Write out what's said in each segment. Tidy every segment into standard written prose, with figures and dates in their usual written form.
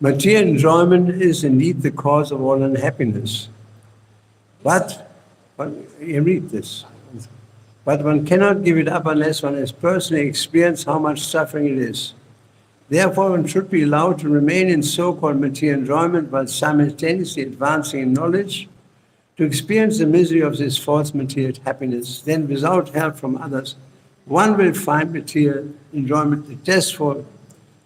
Material enjoyment is indeed the cause of all unhappiness. But you read this. But one cannot give it up unless one has personally experienced how much suffering it is. Therefore, one should be allowed to remain in so-called material enjoyment while simultaneously advancing in knowledge to experience the misery of this false material happiness. Then, without help from others, one will find material enjoyment detestful.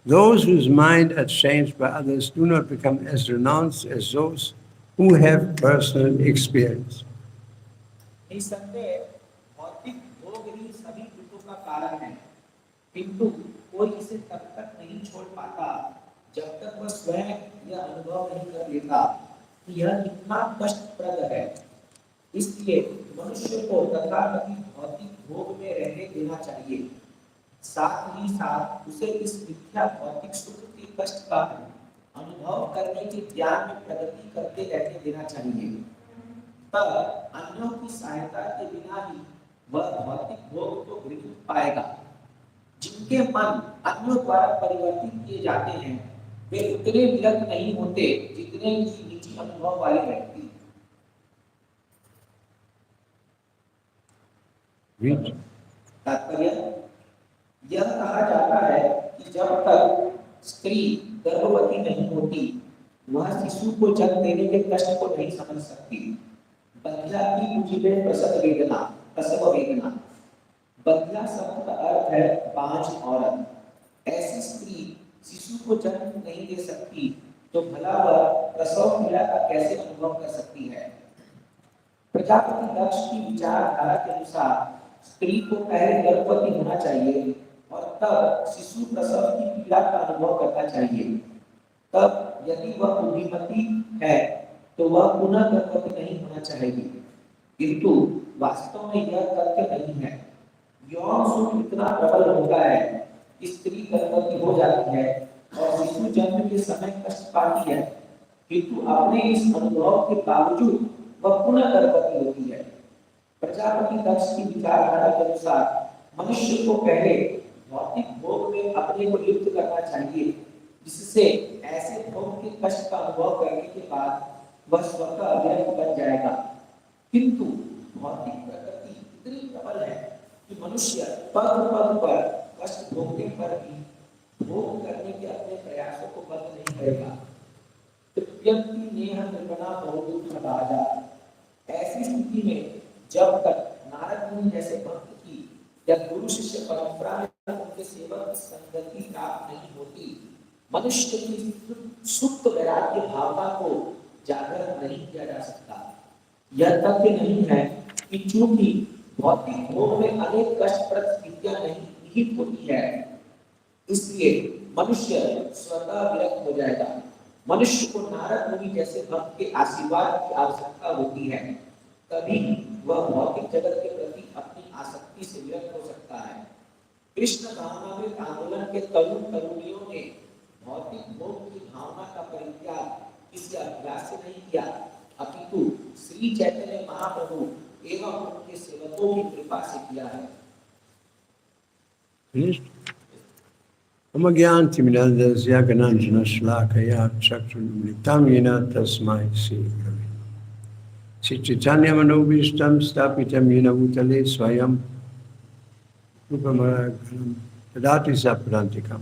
Those whose mind are changed by others do not become as renounced as those who have personal experience. भौतिक भोग ही सभी दुखों का कारण है, किंतु कोई इसे तब तक नहीं छोड़ पाता जब तक वह स्वयं यह अनुभव नहीं कर लेता कि यह कितना कष्टप्रद है। इसलिए मनुष्य को तथाकथित भौतिक भोग में रहने देना चाहिए, साथ ही साथ उसे इस मिथ्या भौतिक सुख के कष्ट का अनुभव करने के ज्ञान में प्रगति करते रहने देना चाहिए। तब अन्यों की सहायता के बिना ही वह भौतिक भोग को गृहीत पाएगा। जिनके मन अन्यों द्वारा परिवर्तित किए जाते हैं वे उतने विरक्त नहीं होते जितने की निजी अनुभव वाले व्यक्ति। तात्पर्य यह कहा जाता है कि जब तक स्त्री गर्भवती नहीं होती वह शिशु को जन्म देने के कष्ट को नहीं समझ सकती। बदला की मुझे प्रसव वेदना। बदला शब्द का अर्थ है बांझ औरत। ऐसी स्त्री शिशु को जन्म नहीं दे सकती तो भला वह प्रसव पीड़ा का कैसे अनुभव कर सकती है। प्रजापति दक्ष की विचारधारा के अनुसार स्त्री को पहले गर्भवती होना चाहिए और तब शिशु प्रसव की पीड़ा का अनुभव करना चाहिए। तब यदि वह बुद्धिमती है तो वह पुनः गर्भवती नहीं होना चाहिए, किंतु वास्तव में यह तथ्य नहीं है। यौन सुख इतना प्रबल होता है कि स्त्री गर्भवती हो जाती है और शिशु जन्म के समय कष्ट पाती है, किंतु अपने इस अनुभव के बावजूद वह पुनः गर्भवती होती है। प्रजापति दक्ष की विचारधारा के अनुसार मनुष्य को पहले भौतिक भोग में अपने को लिप्त करना चाहिए, जिससे ऐसे भोग के कष्ट का अनुभव करने के बाद वह स्वतः अविरक्त बन जाएगा। किंतु भौतिक प्रकृति इतनी प्रबल है कि मनुष्य पद पद पर कष्ट भोगने पर भी भोग करने के अपने प्रयासों को बंद नहीं करेगा। तृप्यंति नेह निर्गुणा बहुदुःख राजा। ऐसी स्थिति में जब तक नारद मुनि जैसे भक्त की या गुरु शिष्य परंपरा में उनके सेवक की संगति प्राप्त नहीं होती, मनुष्य की सुप्त वैराग्य भावना को जागृत नहीं किया जा सकता। यह तथ्य नहीं है कि चूंकि भौतिक भोग में अनेक कष्टप्रद स्थितियां नहीं निहित होती है, इसलिए मनुष्य स्वतः विरक्त हो जाएगा। मनुष्य को नारद मुनि जैसे भक्त के आशीर्वाद की आवश्यकता होती है, तभी वह भौतिक जगत के प्रति अपनी आसक्ति से विरक्त हो सकता है। कृष्ण भावनामृत आंदोलन के तरुण तरुणियों ने भौतिक भोग की भावना का परित्याग किसी अभ्यास से नहीं किया, अपितु श्री चैतन्य महाप्रभु एवं उनके सेवकों की कृपा से किया है। Amagyantiminandasya gananjana shlakaya chakshunamritam yena tasmai Sri Gurave. Sri Chaitanya Manobhishtam Stapitam Yena Bhutale Swayam Rupamaraganam Tadati Sapadantikam.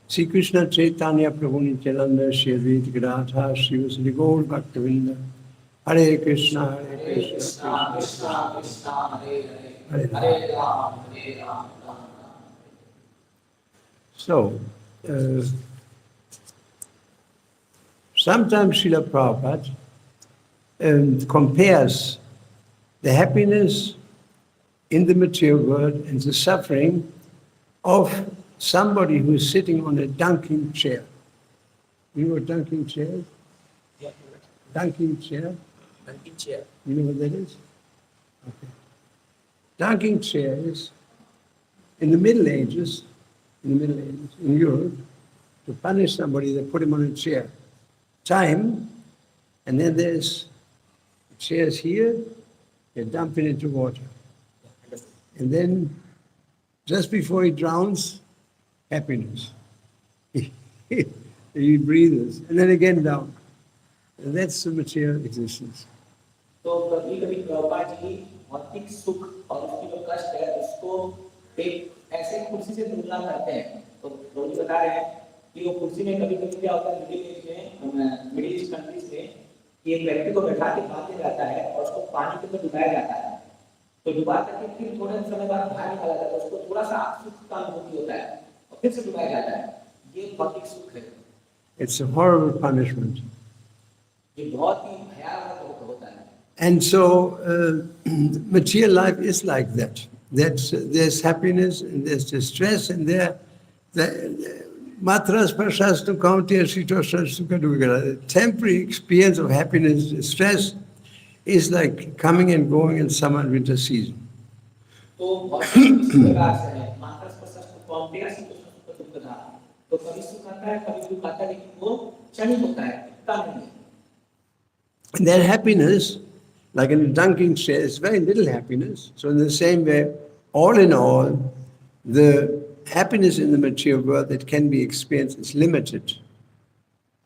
Sri Krishna Chaitanya Prabhu Nityananda Shri Advaita Gadadhar Shri Vasudhi Gaur Bhaktavinda Hare Krishna Hare Krishna Krishna Krishna Hare Hare Hare Hare Ram Hare Ram Ram Ram. So, sometimes Srila Prabhupada compares the happiness in the material world and the suffering of somebody who is sitting on a dunking chair. You know what dunking chair is? Yeah, Dunking chair? dunking chair. You know what that is? Okay. Dunking chair is, in the Middle Ages, in Europe, to punish somebody, they put him on a chair, tie him, and then there's chairs here, they dump it into water. And then, just before he drowns, happiness. He breathes, and then again down. And that's the material existence. तो कभी कभी प्रभुपाद जी भौतिक सुख और उसकी जो कष्ट है उसको एक ऐसे कुर्सी से तुलना करते हैं। तो प्रभु जी बता रहे हैं कि वो कुर्सी में कभी कभी क्या होता है मिडिल ईस्ट कंट्रीज में कि एक व्यक्ति को बैठा के बांधा जाता है और उसको पानी के अंदर डुबाया जाता है। तो डुबा करके फिर थोड़े समय बाद बाहर निकाला जाता है, उसको थोड़ा सा सुख का अनुभूति होता है और फिर से डुबाया जाता है। ये भौतिक सुख है। It's a horrible punishment. ये बहुत ही भयानक होता है। And so, material life is like that. There's happiness and there's distress, and the matras prashastu kauntiya sitosha sukha dukkha. Temporary experience of happiness, distress is like coming and going in summer and winter season. तो भौतिक इसी प्रकार से है। मात्रस प्रशस्त काउंटिया सितोषण सुख दुखदा। तो कभी सुख आता है, कभी दुख आता है, लेकिन वो क्षणिक होता है, टिकता नहीं है। And that happiness, like in a dunking chair, is very little happiness. So in the same way, all in all, the happiness in the material world that can be experienced is limited.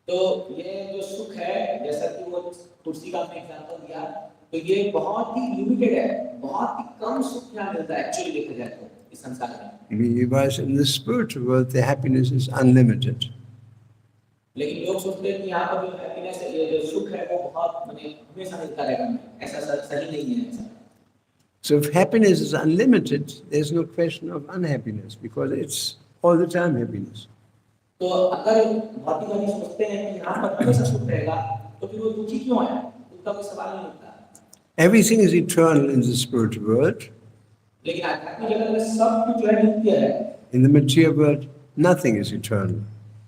तो ये जो सुख है, जैसा कि वो कुर्सी का आपने एग्जांपल दिया, तो ये बहुत ही लिमिटेड है, बहुत ही कम सुख यहाँ मिलता है एक्चुअली देखा जाए तो इस संसार में। Whereas in the spiritual world, the happiness is unlimited. लेकिन लोग सोचते हैं कि यहाँ पर जो हैप्पीनेस है, ये जो सुख है, वो बहुत हमेशा मिलता रहेगा। ऐसा सही नहीं है ऐसा। So if happiness is unlimited, there's no question of unhappiness because it's all the time happiness. तो अगर भौतिकवादी सोचते हैं कि यहाँ पर हमेशा सुख रहेगा, तो फिर वो दुखी क्यों है? उनका कोई सवाल नहीं उठता। Everything is eternal in the spiritual world. लेकिन आध्यात्मिक जगत में सब कुछ जो है नित्य है। In the material world, nothing is eternal.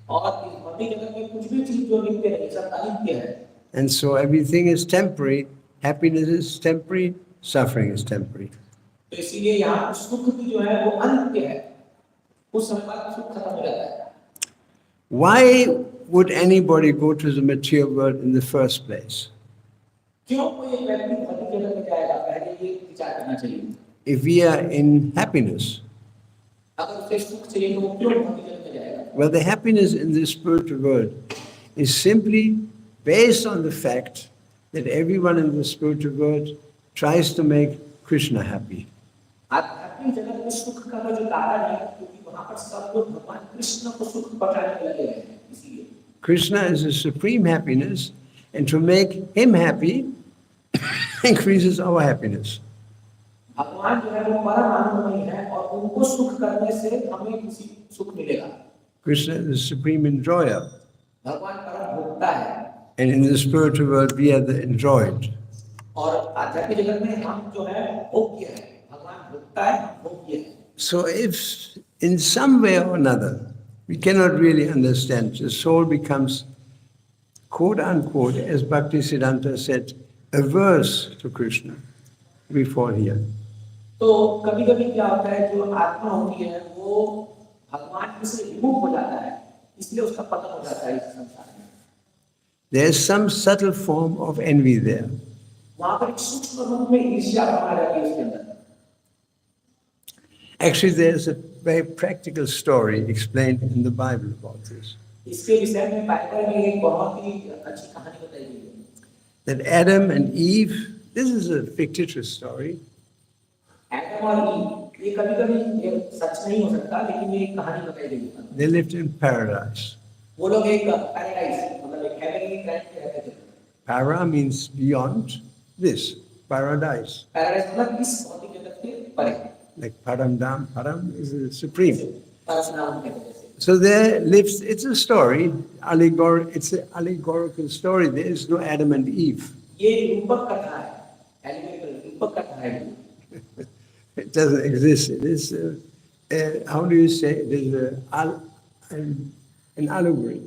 और इस भौतिक जगत में कुछ भी चीज जो नित्य है, सब अनित्य है। And so everything is temporary. Happiness is temporary. Suffering is temporary. तो इसीलिए यहाँ पर सुख भी जो है वो अनित्य है। उस समय बाद सुख खत्म हो जाता है। Why would anybody go to the material world in the first place? क्यों कोई एक व्यक्ति भौतिक जगत में जाएगा? पहले ये विचार करना चाहिए। If we are in happiness, अगर उसे सुख चाहिए तो वो क्यों भौतिक जगत में जाएगा? well, the happiness in the spiritual world is simply based on the fact that everyone in the spiritual world tries to make Krishna happy. आध्यात्मिक जगत में सुख का जो कारण है, क्योंकि वहाँ पर सब लोग भगवान कृष्ण को सुख पहुँचाने में लगे हैं, इसीलिए। Krishna is the supreme happiness, and to make him happy increases our happiness. भगवान जो है वो परम आनंदमय है और उनको सुख करने से हमें किसी सुख मिलेगा। Krishna is the supreme enjoyer, भगवान परम भोक्ता है। and in the spiritual world we are the enjoyed. और आध्यात्मिक जगत में हम जो है भोग्य है। भगवान भोक्ता है, हम भोग्य है। So if in some way or another we cannot really understand, the soul becomes, quote unquote, as Bhaktisiddhanta said, averse to Krishna, we fall here. तो कभी-कभी क्या होता है, जो आत्मा होती है वो भगवान से विमुख हो जाता है, इसलिए उसका पतन हो जाता है इस संसार में। There is some subtle form of envy there. वहाँ पर एक सूक्ष्म रूप में ईर्ष्या भावना रहती है उसके अंदर। Actually, there is a very practical story explained in the Bible about this. इसके विषय में बाइबल में एक बहुत ही अच्छी कहानी बताई गई है That Adam and Eve, this is a fictitious story. Adam और ईव ये कभी-कभी सच नहीं हो सकता लेकिन ये एक कहानी बताई गई है They lived in paradise. वो लोग एक पैराडाइज मतलब एक हेवनली प्लैनेट में रहते थे Para means beyond this, paradise. Paradise मतलब इस भौतिक जगत के परे Like Paramdam, Param is the supreme. Parshuram कहते हैं So there lives, it's a story, it's an allegorical story. There is no Adam and Eve. ये रूपक कथा है एलिमेंटल रूपक कथा है It doesn't exist. It is, how do you say, it is an allegory.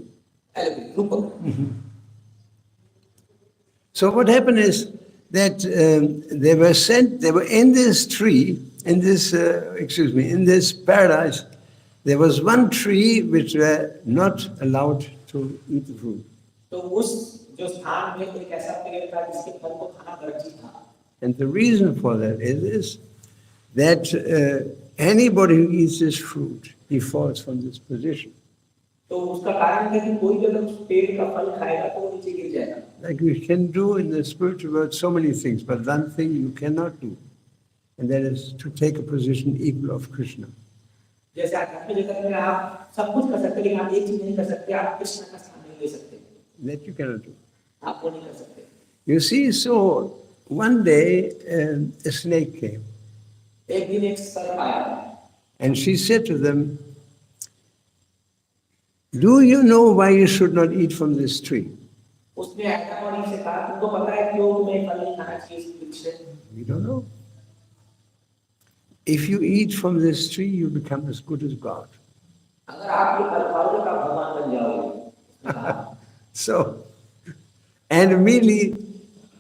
Element रूपक So what happened is that they were sent, they were in this tree, in this paradise. There was one tree which were not allowed to eat the fruit. तो उस जो स्थान में एक ऐसा पेड़ था जिसके फल को खाना वर्जित था And the reason for that is that anybody who eats this fruit, he falls from this position. तो उसका कारण है कि कोई भी अगर उस पेड़ का फल खाएगा तो वो नीचे गिर जाएगा Like we can do in the spiritual world so many things, but one thing you cannot do, and that is to take a position equal of Krishna. जैसे आध्यात्मिक जगत में आप सब कुछ कर सकते हैं लेकिन आप एक चीज नहीं कर सकते आप कृष्ण का स्थान नहीं ले सकते That you cannot do. आप वो नहीं कर सकते You see, so one day a snake came, एक दिन एक सर्प आया and she said to them, "Do you know why you should not eat from this tree?" उसने आदम और ईव से कहा तुमको पता है क्यों तुम्हें फल नहीं खाना चाहिए इस वृक्ष से We don't know. If you eat from this tree, you become as good as God. अगर आप ये फल खाओगे तो आप भगवान बन जाओगे So, and immediately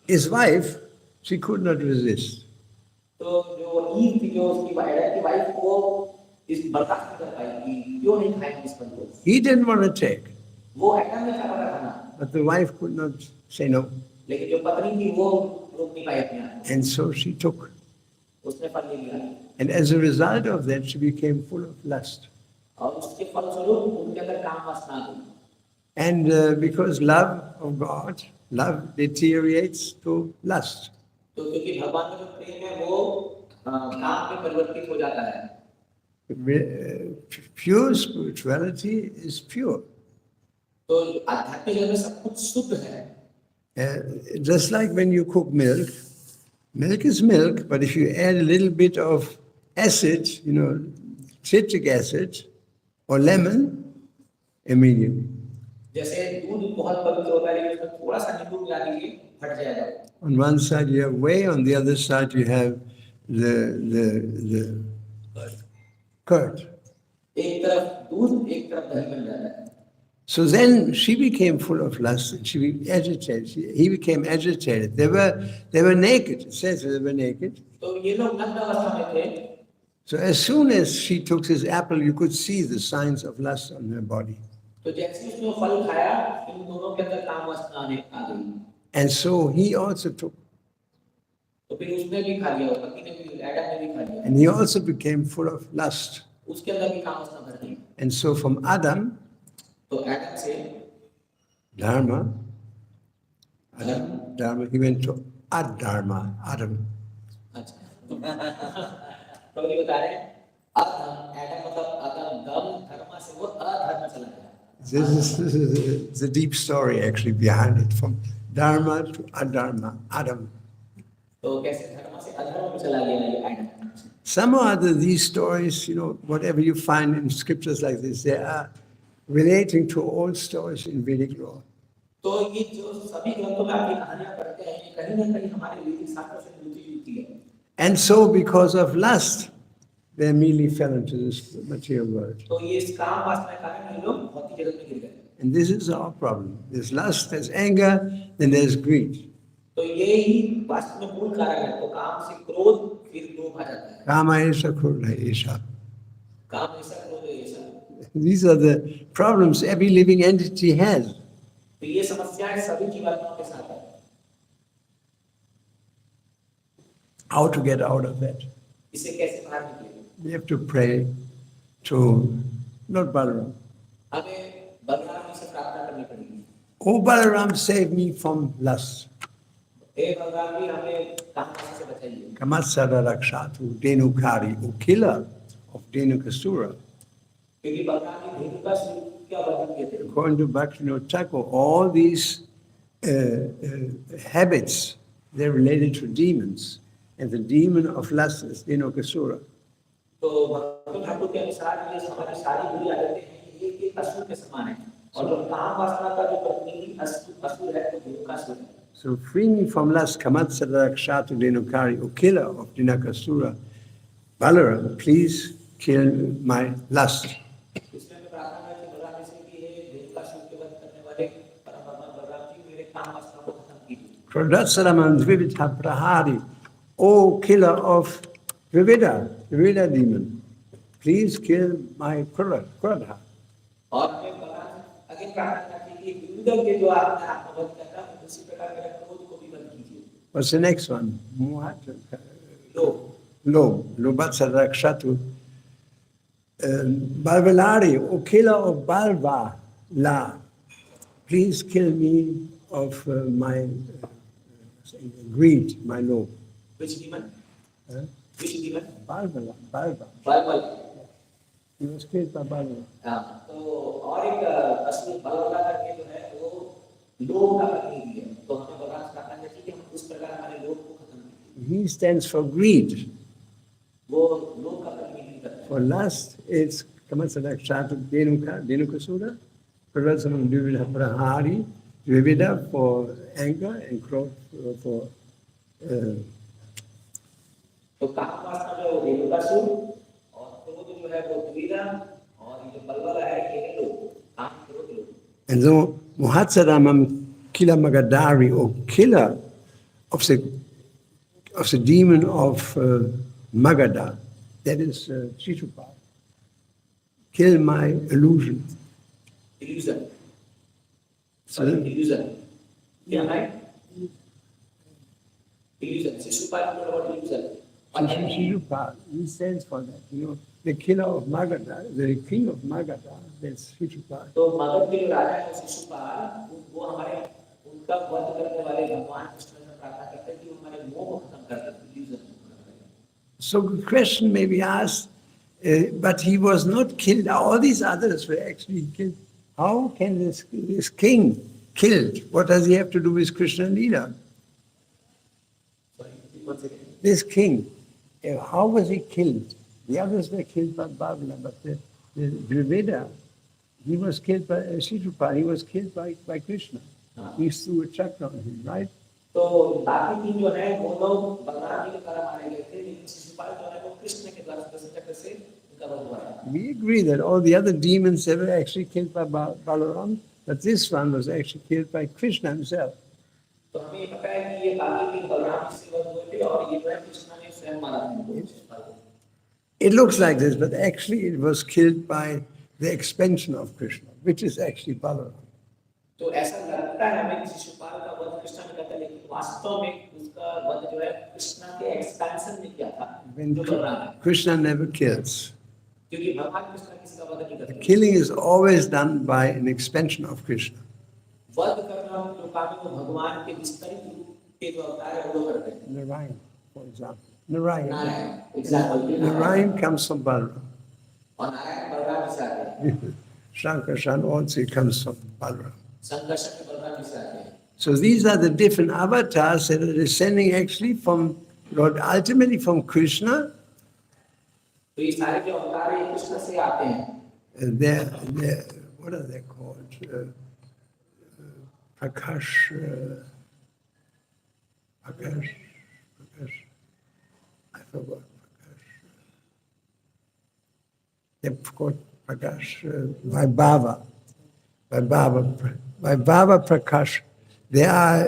his wife, she could not resist. तो जो ईव थी जो उसकी वाइफ को इस बर्दाश्त नहीं कर पाई कि क्यों नहीं खाएंगे इस फल को He didn't want to take, वो आदम ने चाहा था खाना but the wife could not say no. लेकिन जो पत्नी थी वो रोक नहीं पाई अपने आप And so she took. उसने फल ले लिया And as a result of that, she became full of lust. और उसके फलस्वरूप उनके अंदर काम वासना आ गई And because love of God, love deteriorates to lust. तो क्योंकि भगवान का जो प्रेम है वो काम में परिवर्तित हो जाता है Pure spirituality is pure. तो आध्यात्मिक जगत में सब कुछ शुद्ध है Just like when you cook milk, milk is milk, but if you add a little bit of acid, citric acid or lemon, immediately. जैसे दूध बहुत पवित्र होता है लेकिन उसमें थोड़ा सा नींबू मिला दीजिए फट जाएगा On one side you have whey, on the other side you have the curd. एक तरफ दूध एक तरफ दही बन जाता है So then she became full of lust and she became agitated. He became agitated. They were naked. It says they were naked. तो ये लोग नग्न अवस्था में थे So as soon as she took his apple, you could see the signs of lust on her body. तो जैसे उसने फल खाया इन दोनों के अंदर काम वासना आने आ गई And so he also took. तो फिर उसने भी खा लिया पति ने भी आदम ने भी खा लिया And he also became full of lust. उसके अंदर भी काम वासना भर गई And so from Adam, तो आदम से Dharma, he went to Adharma, Adam. अच्छा तो ये बता रहे हैं आदम मतलब आदम धर्म से वो अधर्म चला गया This is the deep story actually behind it, from Dharma to Adharma, Adam. तो कैसे धर्म से अधर्म में चला गया ये आदम Somehow or other, these stories, whatever you find in scriptures like this, they are relating to old stories in Vedic law. तो ये जो सभी ग्रंथों में आप ये कहानियां पढ़ते हैं ये कहीं ना कहीं हमारे वैदिक शास्त्र से मिलती जुलती है And so because of lust, they immediately fell into this material world. तो ये इस काम वासना के कारण ये लोग भौतिक जगत में गिर गए And this is our problem. There's lust, there's anger, then there's greed. तो ये ही वास्तव में मूल कारण है तो काम से क्रोध फिर लोभ आ जाता है Kama esha, krodha esha. काम ऐसा क्रोध ऐसा These are the problems every living entity has. तो ये समस्याएं सभी जीवात्माओं के साथ है How to get out of that? इससे कैसे बाहर निकले We have to pray, to Lord Balaram. हमें बलराम जी से प्रार्थना करनी पड़ेगी। Oh Balaram, save me from lust. हे बलराम जी हमें कामवासना से बचाइए। Kamatsara Rakshatu Dhenukari, O killer of Dhenukasura. क्योंकि बलराम जी धेनु का स्वरूप क्या वर्णन किए थे? According to Bhaktivinoda Thakur, all these habits, they're related to demons. And the demon of lust is Dhenukasura. तो भगवान ठाकुर के अनुसार ये हमारी सारी बुरी आदतें हैं, ये एक असुर के समान है। और जो काम वासना का जो प्रतिनिधि असुर है, वो धेनु का असुर है। So free me from lust, Kamatsara Rakshatu Dhenukari, O killer of Dhenukasura. Balaram, please kill my lust. इसलिए मैं प्रार्थना करती हूँ बलराम जी से कि हे धेनु का असुर के वध करने वाले परम भगवान बलराम जी मेरे काम वासना को खत्म कीजिए। Pradasaraman Dvivitha Prahari, O killer of Dvivida demon, please kill my Krodha. और मैं बलराम अगेन प्रार्थना करती हूँ कि विविधों के जो आपने आत्मवध कर रहा है, उसी प्रकार मेरे क्रोध को भी बंद कीजिए। What's the next one? Lobatsara Rakshatu. Balvalari, O killer of Balva, La, please kill me of my greed, my lobe. Which demon? Huh? Which demon? Balva. बलबल। He was killed by Balva. हाँ, तो और एक असुर बलवाला करके जो है वो लोभ का प्रतिनिधि है। तो हमें बलराम से प्रार्थना करनी चाहिए कि हम उस प्रकार हमारे लोभ को खत्म करें। He stands for greed. वो लोभ का प्रतिनिधि करता है। For lust, it's Kamatsara Rakshatu Dhenukasura. Pradasana Dvivida Prahari. Dvivida for anger and Krodha for तो काम वासना जो है धेनु का असुर और क्रोध जो है वो द्विविधा और ये जो बलवाला है ये है लोभ, काम क्रोध लोभ। And so Muhatsaramam Kila Magadari, or killer of the demon of Magadha, that is Shishupal. Kill my illusion. Illusion. So, Illusion. Yeah, right? Illusion. Shishupal is about illusion. Shishupal, he stands for that. You know, the killer of Magadha, the king of Magadha, that's Shishupal. तो मगध के जो राजा है शिशुपाल, वो हमारे उनका वध करने वाले भगवान कृष्ण से प्रार्थना करते हैं कि वो हमारे मोह को खत्म कर दें, illusion। So the question may be asked, but he was not killed. All these others were actually killed. How can this king killed? What does he have to do with Krishna Leela? Sorry, once again. This king, how was he killed? The others were killed by Bhavana, but the Dvivida, he was killed by Shishupal, he was killed by Krishna. He threw a chakra on him, right? तो बाकी तीन जो है वो लोग बलराम जी के द्वारा मारे गए थे, लेकिन शिशुपाल जो है वो कृष्ण के द्वारा चक्र से उनका वध हुआ है। We agree that all the other demons they were actually killed by Balaram, but this one was actually killed by Krishna himself. तो हमें ये पता है कि ये बाकी तीन बलराम जी से वध हुए थे और ये जो है कृष्ण ने स्वयं मारा था। It looks like this, but actually it was killed by the expansion of Krishna, which is actually Balaram. तो ऐसा लगता है हमें कि शिशुपाल का वध कृष्ण ने करता, लेकिन वास्तव में उसका वध जो है कृष्ण के एक्सपेंशन में किया था, जो बलराम है। Krishna never kills. क्योंकि भगवान कृष्ण किसी का वध नहीं करते। Killing is always done by an expansion of Krishna. वध करना जो काम है वो भगवान के विस्तरित रूप के जो अवतार है वो करते हैं। Narayan, for example. Narayan. Narayan Comes from Balaram. और नारायण बलराम जी से आते हैं। Shankarshan also comes from Balaram. Sankarshan के बलराम जी से आते हैं। So these are the different avatars that are descending actually from Lord, ultimately from Krishna. तो ये सारे जो अवतार हैं कृष्ण से आते हैं। They're what are they called? Prakash. I forgot Prakash. They're called Prakash Vaibhava Prakash. They are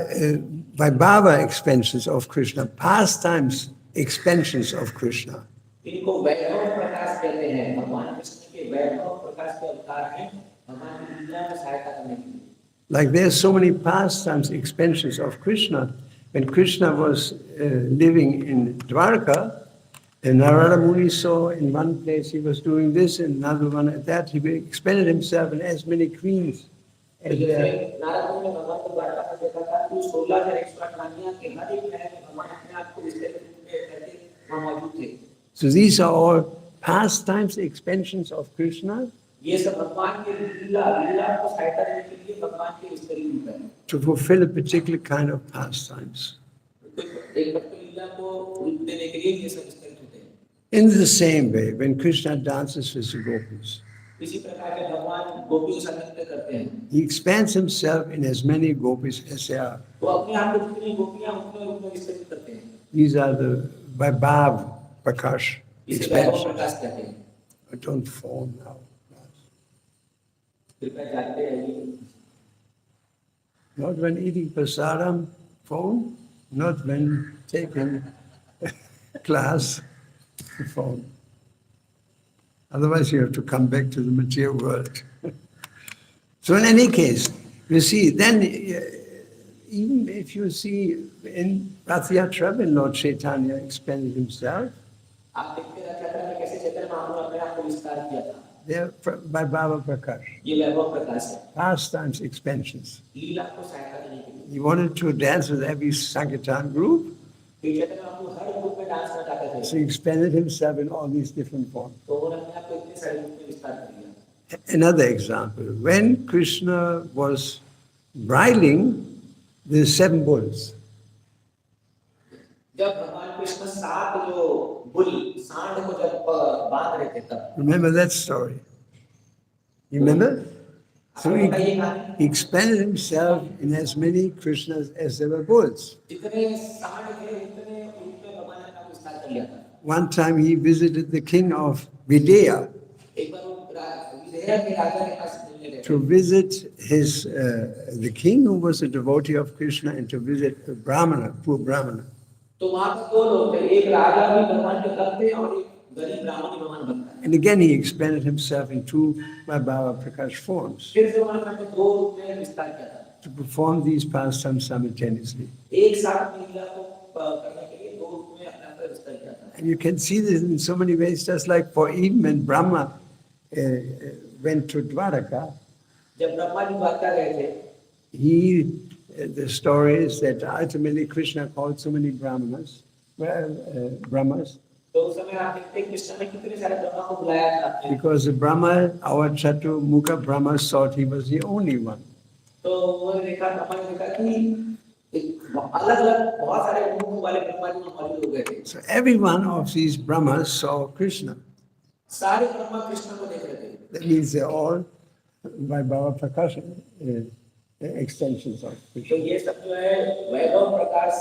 Vaibhava expansions of Krishna, pastimes expansions of Krishna. इनको वैभव प्रकाश कहते हैं। भगवान कृष्ण के वैभव प्रकाश के अवतार हैं, भगवान की लीला में सहायता करने के लिए। Like there's so many pastimes, expansions of Krishna. When Krishna was living in Dwarka, And Narada Muni saw in one place he was doing this, in another one at that. He expended himself in as many queens तो as जैसे there. Narad मुनि ने भगवान को द्वारका में देखा था कि 16,108 रानियां के हर एक महल में भगवान अपने आप को विस्तृत रूप में करके वहां मौजूद थे। So these are all pastimes, expansions of Krishna ये सब भगवान के लीला लीला को सहायता देने के लिए भगवान के विस्तृत रूप है। to fulfill a particular kind of pastimes. एक भक्त लीला को रूप देने के लिए ये सब विस्तृत होते हैं। In the same way, when Krishna dances with the gopis, इसी प्रकार के भगवान गोपियों के साथ नृत्य करते हैं। he expands himself in as many gopis as there are. वो अपने आप को जितनी गोपियां उतने रूप में विस्तृत करते हैं। These are the Vaibhav Prakash इसे वैभव expansions. प्रकाश कहते हैं। I don't fall now. कृपया जानते रहिए। Not when eating prasadam, phone. Not when taking class, phone. Otherwise you have to come back to the material world. So in any case, you see, then even if you see in Rath Yatra, when Lord Chaitanya expanded himself, आप देखते हैं रथ यात्रा में कैसे चैतन्य महाप्रभु ने अपने आप को विस्तार किया था। they're by Baba Prakash, ये वैभव प्रकाश है। pastimes, expansions. लीला को सहायता देने के लिए। He wanted to dance with every Sankirtan group, ये चैतन्य महाप्रभु हर ग्रुप में डांस करना चाहते थे। so he expanded himself in all these different forms. तो उन्होंने अपने आप को इतने सारे रूप में विस्तार कर दिया। Another example, when Krishna was bridling the 7 bulls, जब भगवान कृष्ण 7 जो बुल सांड को जब बांध रहे थे तब remember that story? You remember? So he expanded himself in as many Krishnas as there were bulls. जितने सांड थे उतने उनमें भगवान ने अपना विस्तार कर लिया था। One time he visited the king of Videha एक बार वो विदेह के राजा के पास मिलने गए to visit his the king who was a devotee of Krishna and to visit a Brahmana, poor Brahmana. तो वहां पर 2 लोग थे, एक राजा भी भगवान के भक्त थे और एक गरीब ब्राह्मण भी भगवान भक्त था। And again he expanded himself in 2 Baba Prakash forms फिर से उन्होंने अपने 2 रूप में विस्तार किया था। to perform these pastimes simultaneously. एक साथ लीला को करने के लिए 2 रूप में अपना कर विस्तार किया था। And you can see this in so many ways, just like for even when Brahma went to Dwaraka, जब ब्रह्मा जी द्वारका गए थे the story is that ultimately Krishna called so many Brahmanas, Brahmas, तो उस समय आप देखते हैं कृष्ण ने कितने सारे ब्रह्मा को बुलाया था because the Brahma, our Chatu Mukha Brahma, thought he was the only one. तो उन्होंने देखा ब्रह्मा ने देखा कि अलग-अलग बहुत सारे मुख वाले ब्रह्मा जी मौजूद हो गए थे। So every one of these Brahmas saw Krishna. सारे ब्रह्मा कृष्ण को देख रहे थे। That means they're all by Baba Prakash extensions of तो Krishna. ये सब जो है वैभव प्रकाश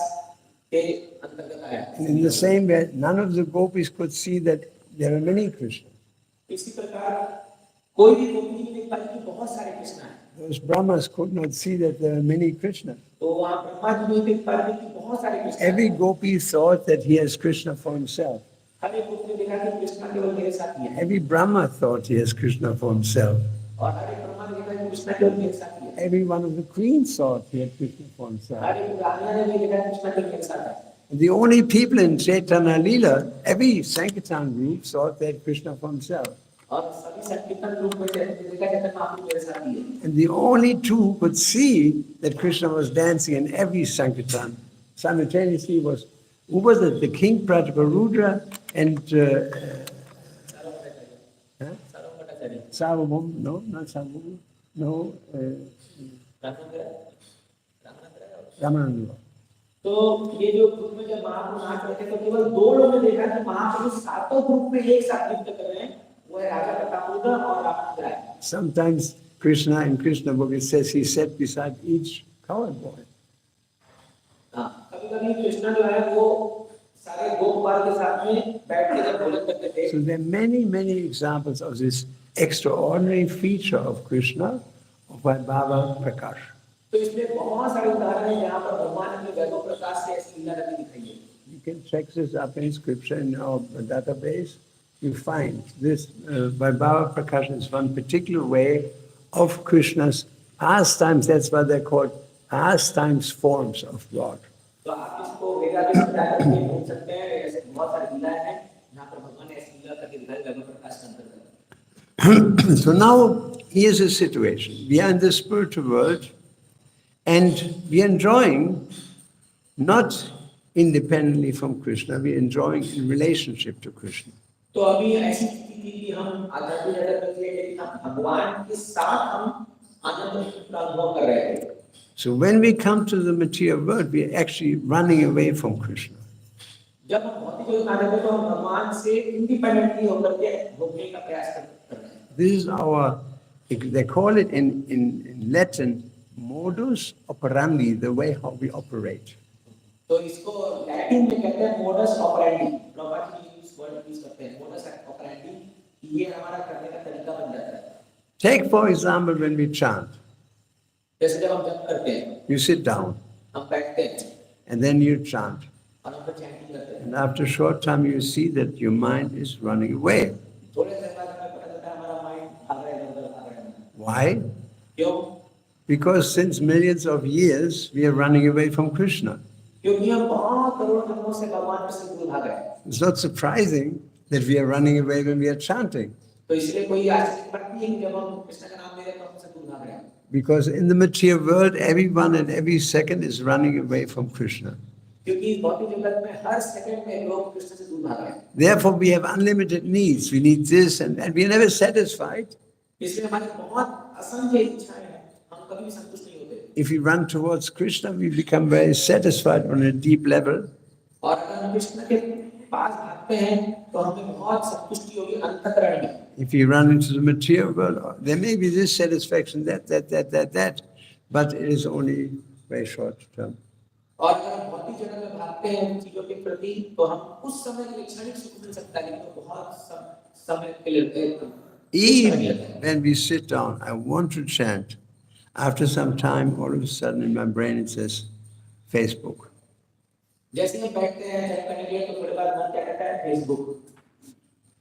के अंतर्गत आया। And in the same way, none of the gopis could see that there are many Krishna. इसी प्रकार कोई भी गोपी नहीं देख पाई कि बहुत सारे कृष्ण हैं। Those Brahmas could not see that there are many Krishna. तो वहाँ ब्रह्मा जी नहीं देख पा रहे कि बहुत सारे कृष्ण हैं। Every gopi thought that he has Krishna for himself. हर एक गोपी ने देखा कि कृष्ण केवल मेरे साथ ही है। Every Brahma thought he has Krishna for himself. और हर एक ब्रह्मा ने देखा कि कृष्ण केवल मेरे साथ ही है। Every one of the queens thought he had Krishna for himself. हर एक रानियां ने भी देखा कि कृष्ण केवल मेरे साथ है। And the only people in Chaitanya Leela, every Sankirtan group thought they had Krishna for himself. और सभी संकीर्तन रूप में देखा जाता है महाप्रभु मेरे साथ ही है। And the only two could see that Krishna was dancing in every Sankirtan. Simultaneously was, who was it? The king Prataparudra and Sarvabhauma, no, not Sarvabhauma, no, Ramananda. तो ये जो ग्रुप में जब महाप्रभु नाच रहे थे तो केवल 2 लोगों ने देखा कि महाप्रभु 7 ग्रुप में एक साथ नृत्य कर रहे हैं। वो है राजा प्रतापरुद्र और Ramchandra. Sometimes Krishna in Krishna book it says he sat beside each cowherd boy. हाँ, कभी-कभी कृष्ण जो है वो सारे गोपबाल के साथ में बैठ के जब ढोलक करते थे। So there are many, many examples of this extraordinary feature of Krishna by Baba Prakash. तो इसमें बहुत सारे उदाहरण हैं जहाँ पर भगवान ने वैभव प्रकाश से ऐसी लीला करके दिखाई है। You can check this up in scripture in our database. You find this by Baba Prakash is one particular way of Krishna's pastimes. That's why they're called pastimes forms of God. तो आप इसको वेदांत में ढूंढ सकते हैं। ऐसे बहुत सारी लीलाएं हैं So now, here's a situation. We are in the spiritual world and we are enjoying not independently from Krishna, we are enjoying in relationship to Krishna. तो अभी ऐसी स्थिति कि हम आध्यात्मिक जगत में थे लेकिन हम भगवान के साथ हम आनंद का अनुभव कर रहे थे. So when we come to the material world, we are actually running away from Krishna. जब हम भौतिक जगत में आते हैं तो हम भगवान से इंडिपेंडेंटली होकर के भोगने का प्रयास कर रहे हैं. This is our, they call it in Latin, modus operandi, the way how we operate. तो इसको लैटिन में कहते हैं modus operandi. प्रभुपाद जी इस वर्ड यूज करते हैं modus operandi. ये हमारा करने का तरीका बन जाता है. Take for example when we chant. जैसे जब हम जप करते हैं. You sit down. हम बैठते हैं. And then you chant. और हम चैंटिंग करते हैं. And after a short time you see that your mind is running away. थोड़े देर बाद हमें पता चलता है हमारा माइंड भाग रहा है इधर भाग रहा है. Why? क्यों? Because since millions of years we are running away from Krishna. क्योंकि हम बहुत करोड़ जन्मों से भगवान से दूर भाग रहे हैं. It's not surprising that we are running away when we are chanting. तो इसलिए कोई आश्चर्य करती है कि जब हम कृष्ण का नाम ले रहे हैं तो हमसे दूर भाग रहे हैं. Because in the material world, everyone and every second is running away from Krishna. क्योंकि इस भौतिक जगत में हर सेकंड में लोग कृष्ण से दूर भाग रहे हैं. Therefore, we have unlimited needs. We need this and we are never satisfied. इसलिए हमारी बहुत असंख्य इच्छाएं हैं. हम कभी भी संतुष्ट नहीं होते. If we run towards Krishna, we become very satisfied on a deep level. और अगर हम कृष्ण के पास भागते हैं तो हमें बहुत संतुष्टि होगी अंतःकरण में. If we run into the material world, there may be this satisfaction, that, but it is only very short term. और अगर हम भौतिक जगत में भागते हैं चीजों के प्रति तो हम उस समय के लिए क्षणिक सुख मिल सकता है लेकिन बहुत समय के लिए. Even when we sit down, I want to chant. After some time, all of a sudden in my brain it says Facebook. जैसे हम बैठते हैं चैट करने के लिए तो थोड़ी बार मन क्या कहता है Facebook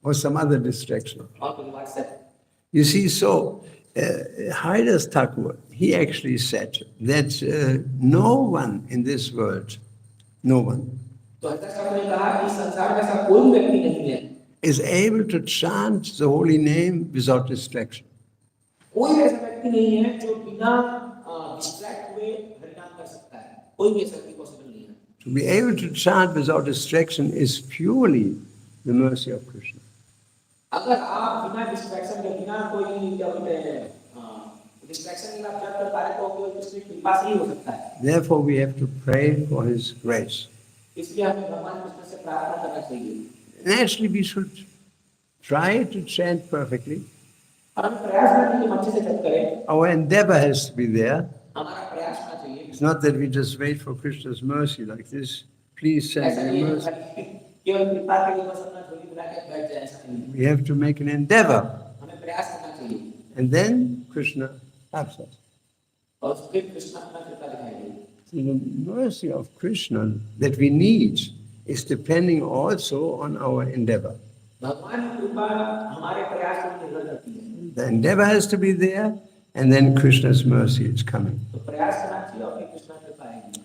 Or some other distraction. और कोई WhatsApp. You see, so Haridas Thakur, he actually said that no one in this world, no one, तो हरिदास ठाकुर ने कहा कि संसार में ऐसा कोई व्यक्ति नहीं है is able to chant the holy name without distraction. कोई ऐसा व्यक्ति नहीं है जो बिना डिस्ट्रैक्ट हुए हरिनाम कर सकता है. कोई भी ऐसा व्यक्ति पॉसिबल नहीं है. To be able to chant without distraction is purely the mercy of Krishna. अगर आप बिना डिस्ट्रैक्शन के बिना कोई क्या बोलते हैं डिस्ट्रैक्शन के आप जब कर पा रहे तो केवल कृष्ण की कृपा से ही हो सकता है. Therefore, we have to pray for His grace. इसलिए हमें भगवान कृष्ण से प्रार्थना करना चाहिए. Naturally, we should try to chant perfectly. और हम प्रयास करें कि हम अच्छे से जप करें. Our endeavor has to be there. हमारा प्रयास होना चाहिए. It's not that we just wait for Krishna's mercy like this. Please send me mercy. केवल कृपा के लिए बस अपना झोली बुला के बैठ जाए ऐसा नहीं. We have to make an endeavor. हमें प्रयास करना चाहिए. And then Krishna helps us. और फिर कृष्ण अपना कृपा दिखाएंगे. So the mercy of Krishna that we need is depending also on our endeavor. भगवान की कृपा हमारे प्रयास पर निर्भर करती है. The endeavor has to be there, and then Krishna's mercy is coming. तो प्रयास करना चाहिए और फिर कृष्ण कृपा आएगी.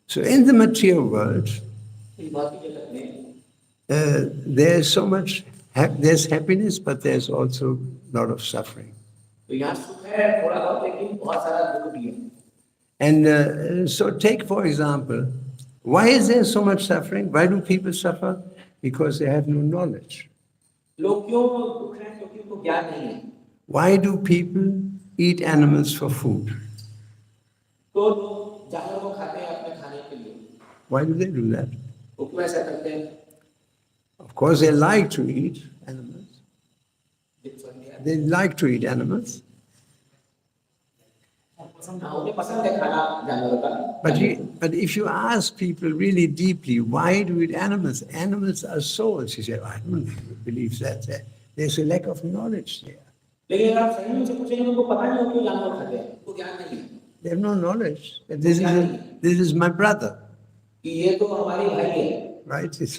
So in the material world, इस भौतिक जगत में there's so much, there's happiness, but there's also a lot of suffering. तो यहाँ सुख है थोड़ा बहुत लेकिन बहुत सारा दुख भी है. And so take for example, why is there so much suffering? Why do people suffer? Because they have no knowledge. लोग क्यों दुख रहे हैं क्योंकि उनको ज्ञान नहीं है. Why do people eat animals for food? तो लोग जानवरों को खाते हैं अपने खाने के लिए. Why do they do that? वो क्यों ऐसा करते हैं? Of course they like to eat animals. They like to eat animals. उन्हें पसंद है खाना जानवरों का. But if you ask people really deeply, why do you eat animals? Animals are souls. He said, I don't believe that. There's a lack of knowledge there. लेकिन अगर आप सही में उनसे पूछेंगे उनको पता नहीं हो क्यों जानवर खाते हैं. उनको ज्ञान नहीं है. They have no knowledge. That this is my brother. कि ये तो हमारे भाई है. Right? It's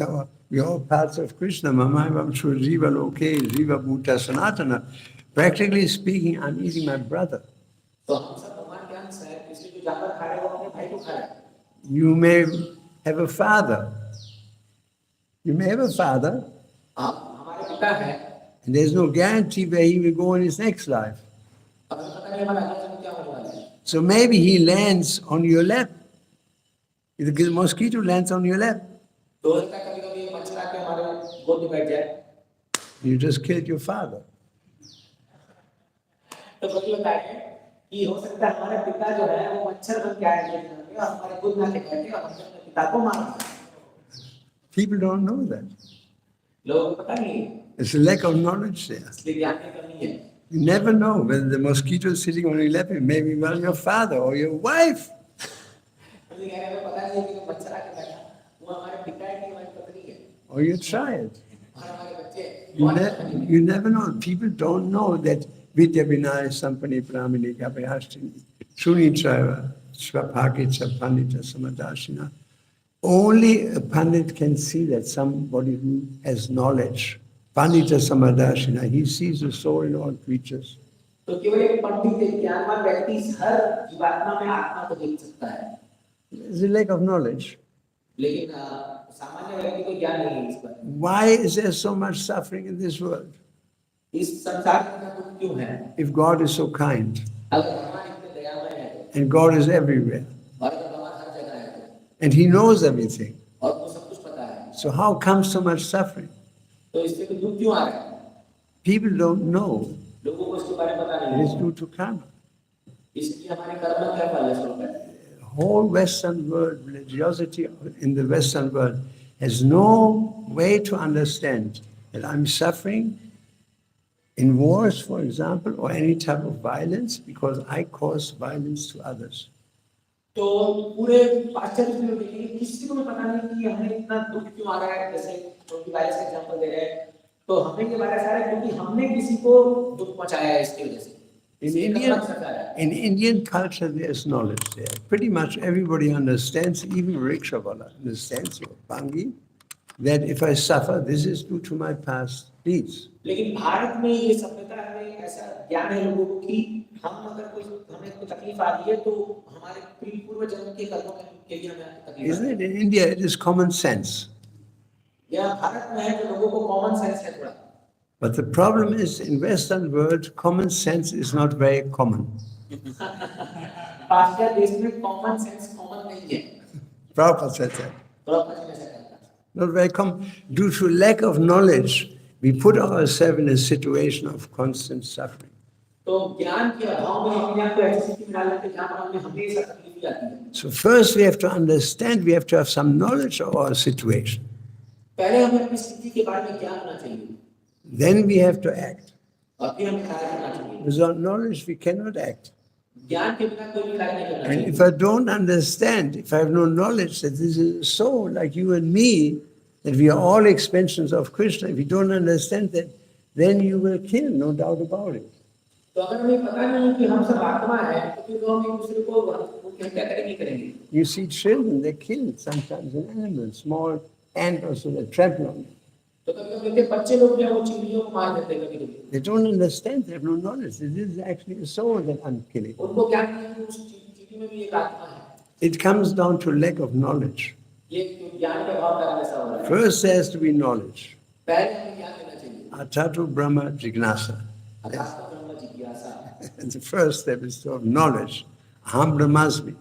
we are all parts of Krishna. Mamavam Shu Jiva Loke, Jiva Bhuta Sanatana. Practically speaking, I'm eating my brother. तो हम सब भगवान के अंश हैं. इसलिए जो जानवर खा रहे हैं वो अपने भाई को खा रहे हैं. You may have a father. You may have a father. हमारे पिता हैं. And there's no guarantee where he will go in his next life. अब हमें पता नहीं हमारा अगला जन्म क्या होने वाला है। So maybe he lands on your lap. If the mosquito lands on your lap, तो हो सकता है कभी-कभी ये मच्छर आके हमारे गोद में बैठ जाए। you just killed your father. तो कभी होता है कि हो सकता है हमारे पिता जो है वो मच्छर बन के आए हैं और हमारे गोद में आके बैठे और हमने अपने पिता को मार दिया। People don't know that. लोगों को पता नहीं है। There's a lack of knowledge there. इसलिए ज्ञान की कमी है। You never know whether the mosquito is sitting on your lap, it may be well your father or your wife. मुझे कहने में पता नहीं है कि मच्छर आके बैठा वो हमारे पिता है कि हमारी पत्नी है Or you try it. और हमारे बच्चे। You never know. People don't know that Vidya Vinaya Sampani Brahmini Gabhayashini Shunichara Svapakita Pandita Samadashina. Only a Pandit can see that somebody who has knowledge. Pandita Samadashina, he sees the soul in all creatures. तो केवल एक पंडित ज्ञानवान व्यक्ति हर जीवात्मा में आत्मा को देख सकता है। There's a lack of knowledge. लेकिन सामान्य व्यक्ति को ज्ञान नहीं है इस पर। Why is there so much suffering in this world? इस संसार में इतना दुख क्यों है? If God is so kind अगर भगवान इतने दयामय है and God is everywhere और अगर भगवान हर जगह है and He knows everything, और वो सब कुछ पता है, so how comes so much suffering? तो इससे तो दुख क्यों आ रहा है? People don't know. लोगों को इसके बारे में पता It नहीं is है। due to karma. इसलिए हमारे कर्म क्या फल है स्वरूप है। Whole Western world, religiosity in the Western world has no way to understand that I'm suffering in wars, for example, or any type of violence because I cause violence to others. तो पूरे पाश्चात्य में देखिए किसी को भी पता नहीं कि हमें इतना दुख क्यों आ रहा है। जैसे उनकी वायरस का एग्जांपल दे रहे हैं तो हमें ये वायरस आ रहा है क्योंकि हमने किसी को दुख पहुंचाया है इसकी वजह से। In Indian culture, there's knowledge there. Pretty much everybody understands, even rickshawala understands, or Bangi, that if I suffer, this is due to my past deeds. लेकिन भारत में ये सभ्यता में ऐसा ज्ञान है लोगों को कि हम अगर कोई हमें कोई तकलीफ आ रही है तो हमारे पूर्व जन्म के कर्मों के लिए हमें तकलीफ। Isn't it? In India, it is common sense. यह भारत में है तो लोगों को कॉमन सेंस है थोड़ा। But the problem is, in Western world, common sense is not very common. पाश्चात्य देश में कॉमन सेंस कॉमन नहीं है। Prabhupada said that. प्रॉपर नहीं है। Not very common. Due to lack of knowledge, we put ourselves in a situation of constant suffering. तो ज्ञान के अभाव में हम यहाँ पे ऐसी स्थिति में डाल लेते हैं जहाँ पर हमें हमेशा तकलीफ आती है। So first we have to understand, we have to have some knowledge of our situation. पहले हमें अपनी स्थिति के बारे में ज्ञान होना चाहिए। Then we have to act. और फिर हमें कार्य करना चाहिए। Without knowledge, we cannot act. ज्ञान के बिना कोई भी कार्य नहीं करना And चाहिए। if I don't understand, if I have no knowledge that this is a soul like you and me, that we are all expansions of Krishna, if you don't understand that, then you will kill, no doubt about it. तो अगर हमें पता नहीं कि हम सब आत्मा है तो फिर हम एक दूसरे को हत्या करेंगे। You see children, they kill sometimes an animal, small ant or so, they trample on it. तो कभी-कभी देखते बच्चे लोग जो वो चिड़ियों को मार देते हैं कभी-कभी। They don't understand, they have no knowledge. This is actually a soul that I'm killing. उनको ज्ञान नहीं है कि उस चिड़ी में भी एक आत्मा है। It comes down to lack of knowledge. ये ज्ञान के अभाव कारण ऐसा हो रहा है। First there has to be knowledge. पहले हमें ज्ञान लेना चाहिए। Atatu Brahma Jignasa. अध्यात्म ब्रह्म जिज्ञासा। And the first step is to have knowledge. Aham Brahmasmi.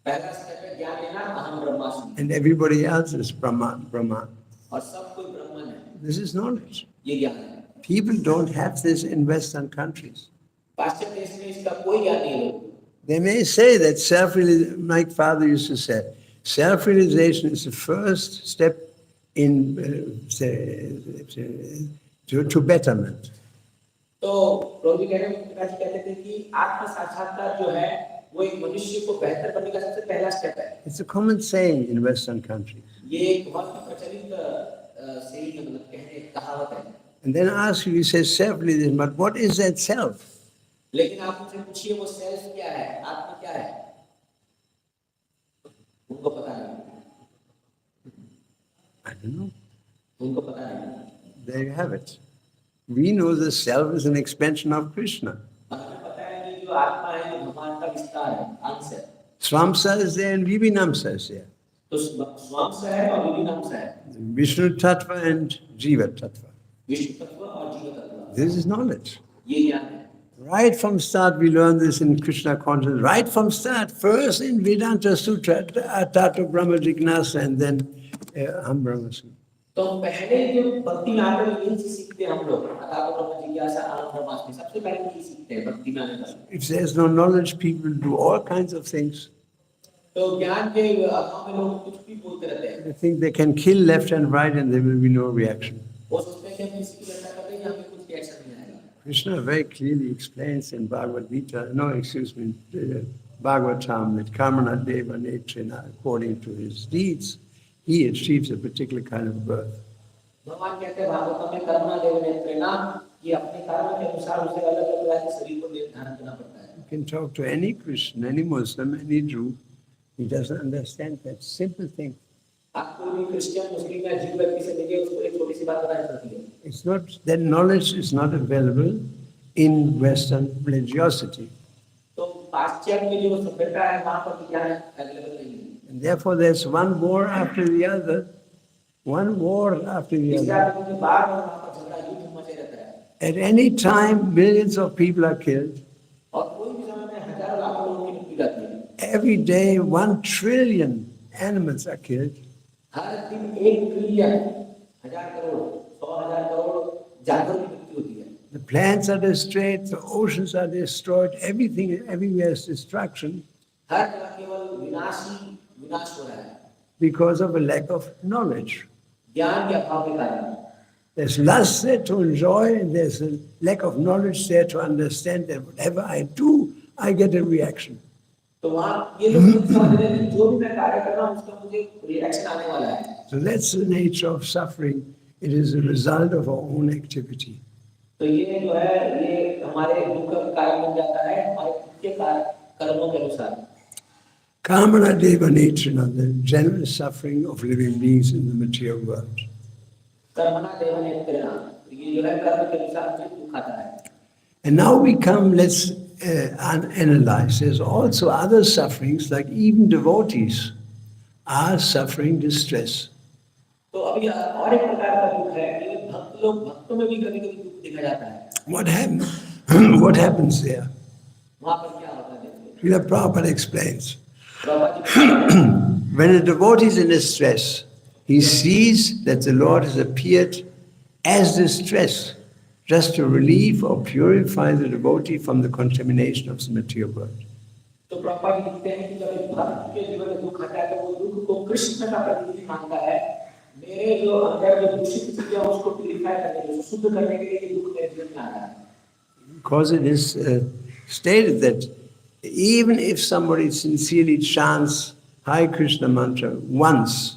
पहला स्टेप है ज्ञान लेना अहम ब्रह्मास्मि। And everybody else is Brahman. और सब कोई ब्रह्मन है। This is knowledge. ये ज्ञान है। People don't have this in Western countries. पाश्चात्य देश में इसका कोई ज्ञान नहीं है। They may say that self-realization, my father used to say, self-realization is the first step in to betterment. तो प्रभु जी कहते थे कि आत्म साक्षात्कार जो है वो एक मनुष्य को बेहतर बनने का सबसे पहला स्टेप है। It's a common saying in Western countries. ये एक बहुत ही प्रचलित saying मतलब कहने कहावत है। And then ask you, he says self-realization, but what is that self? लेकिन आप उनसे पूछिए वो सेल्फ क्या है, आत्मा क्या है, उनको पता नहीं। I don't know. उनको पता नहीं। There you have it. We know the self is an expansion of Krishna. हमें पता है कि जो आत्मा है वो भगवान का विस्तार है, अंश है। Swamsa is there and Vibhinamsa is there. तो स्वांश है और विभिन्नांश है। Vishnu Tattva and Jiva Tattva. विश्व तत्व और जीव तत्व, This is knowledge. ये ज्ञान है। Right from start, we learn this in Krishna consciousness. Right from start, first in Vedanta Sutra, Tato Brahma Jignasa, and then Aham Brahmasmi. तो पहले जो भक्ति मार्ग में यही चीज सीखते हैं हम लोग, अथातो ब्रह्म जिज्ञासा अहम ब्रह्मास्मि, सबसे पहले यही सीखते हैं भक्ति मार्ग में। If there's no knowledge, people do all kinds of things. तो ज्ञान के अभाव में लोग कुछ भी बोलते रहते हैं। They think they can kill left and right and there will be no reaction. वो सोचते हैं कि हम किसी की रक्षा कर रहे हैं, हमें कुछ रिएक्शन नहीं आएगा। Krishna very clearly explains in Bhagavad Gita, Bhagwatam, that Kamana Deva Netrena, according to his deeds, he achieves a particular kind of birth. भगवान कहते हैं भागवतम में कर्मणा देव नेत्रेना, ये अपने कर्म के अनुसार उसे अलग-अलग तरह के शरीर को धारण करना पड़ता है। You can talk to any Christian, any Muslim, any Jew, he doesn't understand that simple thing. आप कोई भी क्रिश्चियन, मुस्लिम या जीव व्यक्ति से मिलिए, उसको एक छोटी सी बात बतानी पड़ती है। It's not, that knowledge is not available in Western religiosity. तो पाश्चात्य में जो सभ्यता है, वहाँ पर ज्ञान अवेलेबल नहीं है। And therefore there's one war after the other, one war after the other. At any time, millions of people are killed. Every day, 1 trillion animals are killed. The plants are destroyed, the oceans are destroyed, everything, everywhere is destruction because of a lack of knowledge. There's lust there to enjoy, and there's a lack of knowledge there to understand that whatever I do, I get a reaction. So that's the nature of suffering. It is a result of our own activity. Kamana Deva Netrana, the general suffering of living beings in the material world. And now we come, let's analyze. There's also other sufferings, like even devotees are suffering distress. What happens? What happens there? Srila Prabhupada explains. When a devotee is in distress, he sees that the Lord has appeared as distress, just to relieve or purify the devotee from the contamination of the material world. Because it is stated that even if somebody sincerely chants Hare Krishna mantra once,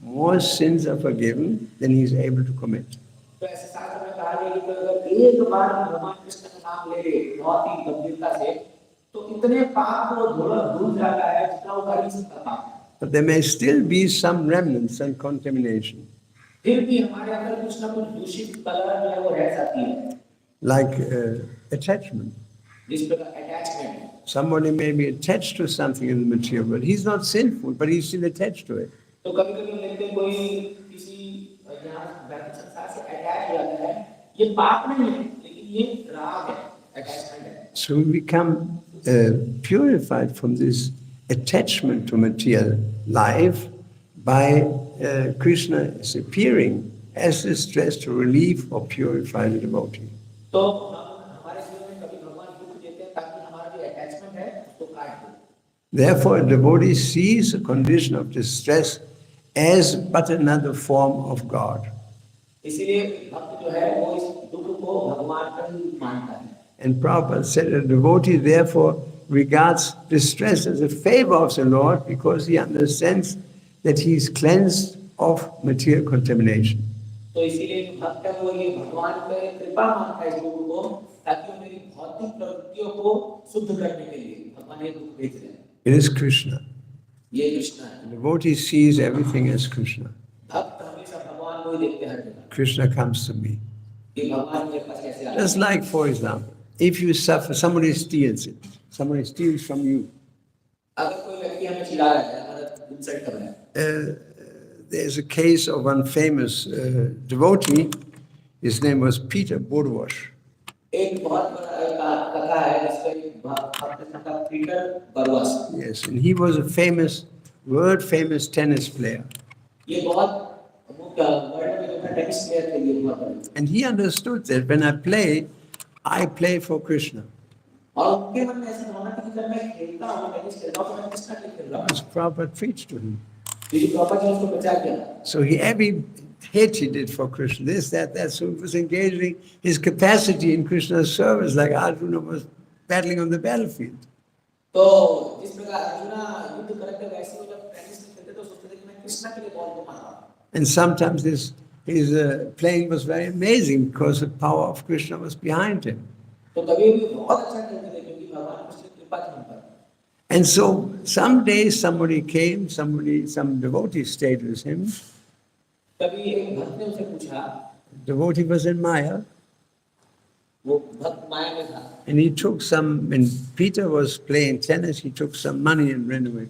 more sins are forgiven than he is able to commit. But there may still be some remnants and contamination. Like attachment. Somebody may be attached to something in the material world. He's not sinful, but he's still attached to it. So we become purified from this attachment to material life by Krishna is appearing as distress to relieve or purify the devotee. Therefore, a devotee sees a condition of distress as but another form of God. And Prabhupada said a devotee therefore regards distress as a favor of the Lord because he understands that he is cleansed of material contamination. It is Krishna. The devotee sees everything as Krishna. Krishna comes to me. Just like, for example, if you suffer, somebody steals it. Somebody steals from you. There's a case of one famous devotee. His name was Peter Bourwash. एक बहुत बड़ा एक कथा है जिसका एक भक्त था Peter Barwas. Yes, and he was a famous, world famous tennis player. ये बहुत मुख्य वर्ल्ड में जो था टेनिस प्लेयर थे ये बहुत बड़े। And he understood that when I play for Krishna. और उनके मन में ऐसा भावना थी कि जब मैं खेलता हूँ टेनिस खेलता हूँ तो मैं कृष्ण के लिए खेल रहा हूँ। As Prabhupada preached to him. क्योंकि प्रभुपाद ने उसको प्रचार किया। So every hit he did for Krishna, this, that, so he was engaging his capacity in Krishna's service, like Arjuna was battling on the battlefield. तो जिस प्रकार अर्जुना युद्ध करते वैसे वो जब टेनिस खेलते तो सोचते थे कि मैं कृष्ण के लिए बॉल को मारूंगा। And sometimes his playing was very amazing because the power of Krishna was behind him. तो कभी भी बहुत अच्छा खेलते थे क्योंकि भगवान कृष्ण की कृपा थी उन पर। And so someday somebody came, some devotee stayed with him. कभी एक भक्त ने उसे पूछा, Devotee was in Maya. वो भक्त माया में था। And he took when Peter was playing tennis, he took some money and ran away.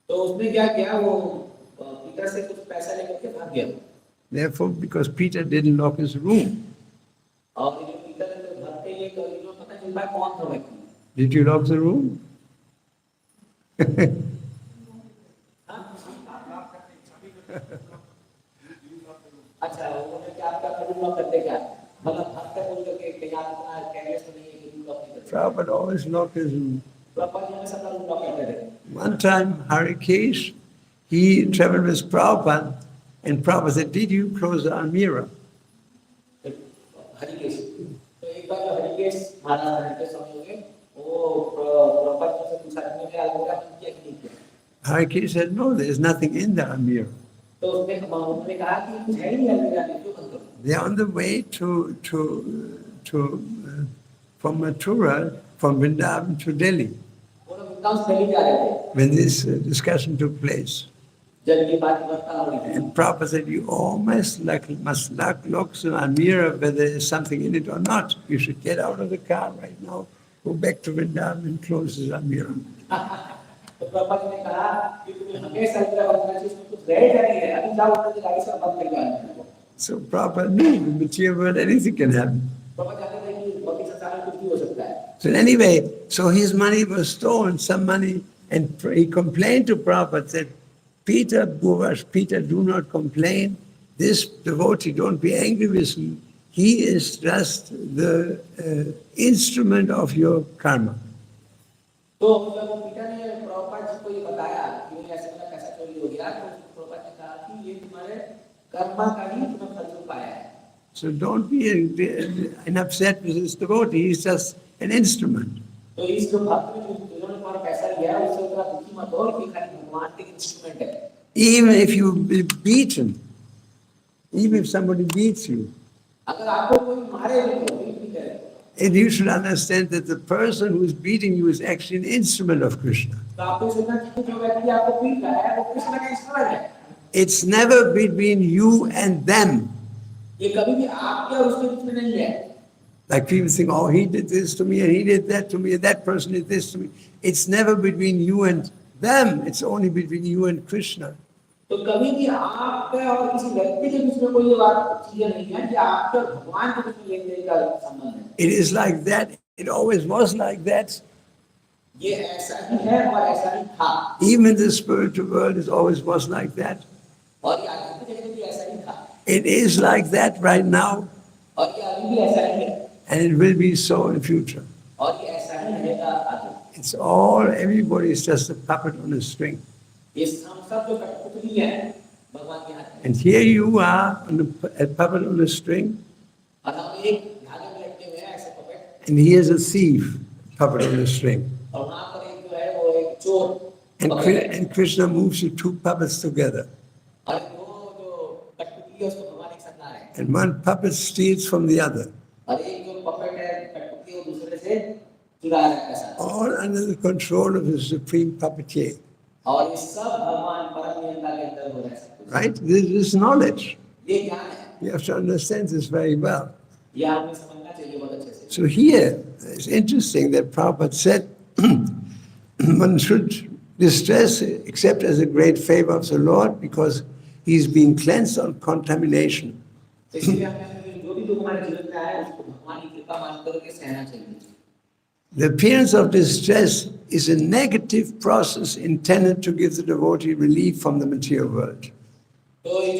तो उसने क्या किया, वो पीटर से कुछ पैसा लेकर के भाग गया। Therefore, because Peter didn't lock his room. और ये पीटर ने तो भक्त ये पता चल पाया कौन था व्यक्ति। Did you lock the room? अच्छा, उन्होंने क्या आपका रूम लॉक करते क्या? मतलब भक्त को बोल के कहीं आप इतना कैरियस तो नहीं है कि रूम लॉक नहीं करते। Prabhupada always locked his room. Prabhupada ने सबका रूम लॉक करते थे। One time, Harikesh, he traveled with Prabhupada, and Prabhupada said, "Did you close the almirah?" Harikesh, तो एक बार जो हरिकेश महाराज हरिकेश स्वामी होंगे, वो प्रभुपाद से पूछा कि मैंने अलमीरा बंद किया कि नहीं किया? Harikesh said, "No, there is nothing in the almirah. तो उन्होंने कहा कि कुछ है नहीं अलमीरा में, क्यों बंद करो? They are on the way from Mathura, from Vrindavan to Delhi, वो लोग वृंदावन से दिल्ली जा रहे थे when this discussion took place. जब ये बात वार्ता हो रही थी। And Prabhupada said, "You almost must lock the almirah, whether there is something in it or not. You should get out of the car right now, go back to Vrindavan and close the almirah." तो प्रभुपाद ने कहा कि तुम्हें हमेशा अलमीरा बंद करना चाहिए, उसमें कुछ रहेगा नहीं है, अभी जाओ उधर गाड़ी से बंद करके आओ। So Prabhupada knew in the material world anything can happen. Prabhupada जानते थे कि भौतिक संसार में कुछ भी हो सकता है। So anyway, so his money was stolen, some money, and he complained to Prabhupada, said, "Peter Bourwash, Peter, do not complain. This devotee, don't be angry with me. He is just the instrument of your karma." तो जब Peter ने प्रभुपाद जी को ये बताया कि मुझे ऐसे मेरा पैसा चोरी हो गया, तो प्रभुपाद ने कहा कि ये तुम्हारे कर्मा का ही तुम्हें फल पाया है। So don't be upset with this devotee. He's just an instrument. तो इस जो भक्त ने जिन्होंने तुम्हारा पैसा लिया है, उससे उतना दुखी मत हो कि खाली भगवान के इंस्ट्रूमेंट है। Even if you be beaten, even if somebody beats you, अगर आपको कोई मारे भी तो बीट भी करे, and you should understand that the person who is beating you is actually an instrument of Krishna. तो आपको सोचना चाहिए जो व्यक्ति आपको पीट रहा है वो कृष्ण का इंस्ट्रूमेंट है। It's never between you and them. ये कभी भी आपके और उसके बीच में नहीं है। Like people think, "Oh, he did this to me and he did that to me and that person did this to me." It's never between you and them. It's only between you and Krishna. तो कभी भी आपके और किसी व्यक्ति के बीच में कोई बात चीजें नहीं है कि आपके और भगवान के बीच में लेन देन का संबंध है। It is like that. It always was like that. ये ऐसा ही है और ऐसा ही था। Even the spiritual world is always was like that. और ये आध्यात्मिक जगत भी ऐसा ही था। It is like that right now, और ये अभी भी ऐसा ही है। and it will be so in future. और ये ऐसा ही रहेगा आगे। It's all, everybody is just a puppet on a string. ये हम सब जो कठपुतली है भगवान के हाथ में। And here you are, a puppet on a string, और हम एक धागे में लटके हुए हैं ऐसे puppet. and he is a thief, puppet on a string. और वहाँ पर एक जो है वो एक चोर। And Krishna moves the two puppets together. और वो जो कठपुतली है उसको भगवान एक साथ ला रहे हैं। And one puppet steals from the other. और एक जो पपेट है कठपुतली वो दूसरे से चुरा रहा है पैसा। All under the control of the supreme puppeteer. और ये सब भगवान परम नियंता के अंदर हो रहा है। Right? This is knowledge. ये ज्ञान है। You have to understand this very well. ये आपको समझना चाहिए बहुत अच्छे से। So here, it's interesting that Prabhupada said, one should distress except as a great favor of the Lord because he's being cleansed on contamination. तो इसलिए हमने दुख हमारे जीवन में आए उसको भगवान की कृपा मान करके सहना चाहिए। The appearance of distress is a negative process intended to give the devotee relief from the material world. तो ये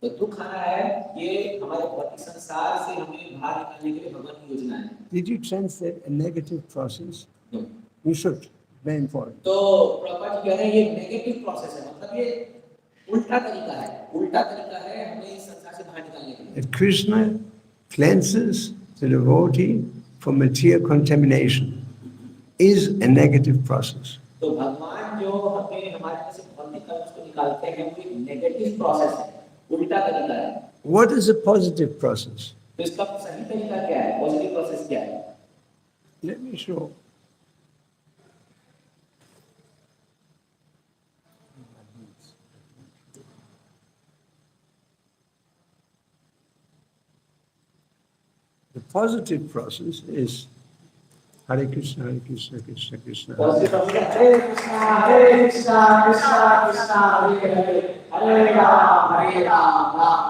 जो दुख आना है ये हमारे भौतिक संसार से हमें बाहर निकालने के लिए भगवान की योजना है। Did you translate a negative process? No. You should. Very important. तो प्रभुपाद जी कह रहे हैं ये नेगेटिव प्रोसेस है, मतलब ये उल्टा तरीका है हमें इस संसार से बाहर निकालने के लिए। That Krishna cleanses the devotee from material contamination is a negative process. तो भगवान जो हमें हमारे अंदर से भौतिक कर्म को निकालते हैं वो एक नेगेटिव प्रोसेस है, उल्टा तरीका है। What is a positive process? तो इसका सही तरीका क्या है, पॉजिटिव प्रोसेस क्या है? Let me show. The positive process is Hare Krishna, Hare Krishna, Krishna Krishna. Positive process Hare Krishna Krishna Krishna Hare Hare Hare Ram Ram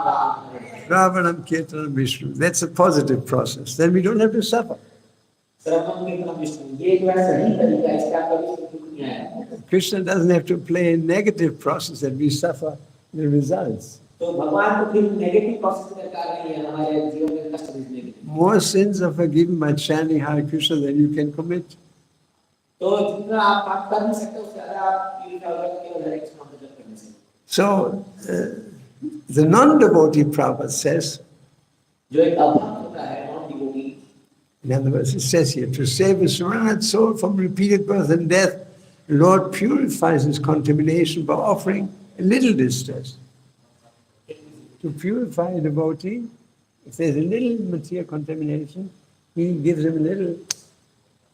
Ram Hare. Ravanam Kirtanam Vishnu. That's a positive process. Then we don't have to suffer. श्रवण कीर्तन विष्णु ये जो है सही तरीका है, इससे आपका भी दुख नहीं आएगा। Krishna doesn't have to play a negative process that we suffer the results. तो भगवान को फिर नेगेटिव प्रोसेस की दरकार नहीं है हमारे जीवन में कष्ट देने के लिए। More sins are forgiven by chanting Hare Krishna than you can commit. तो जितना आप पाप कर नहीं सकते उससे ज्यादा आप प्यूरिफाई हो जाएंगे केवल हरे कृष्ण मंत्र जप करने से। So, the non-devotee Prabhupada says, जो एक अभक्त होता है non devotee, in other words, it says here, to save a surrendered soul from repeated birth and death, Lord purifies his contamination by offering a little distress. To purify a devotee, if there's a little material contamination, he gives him a little.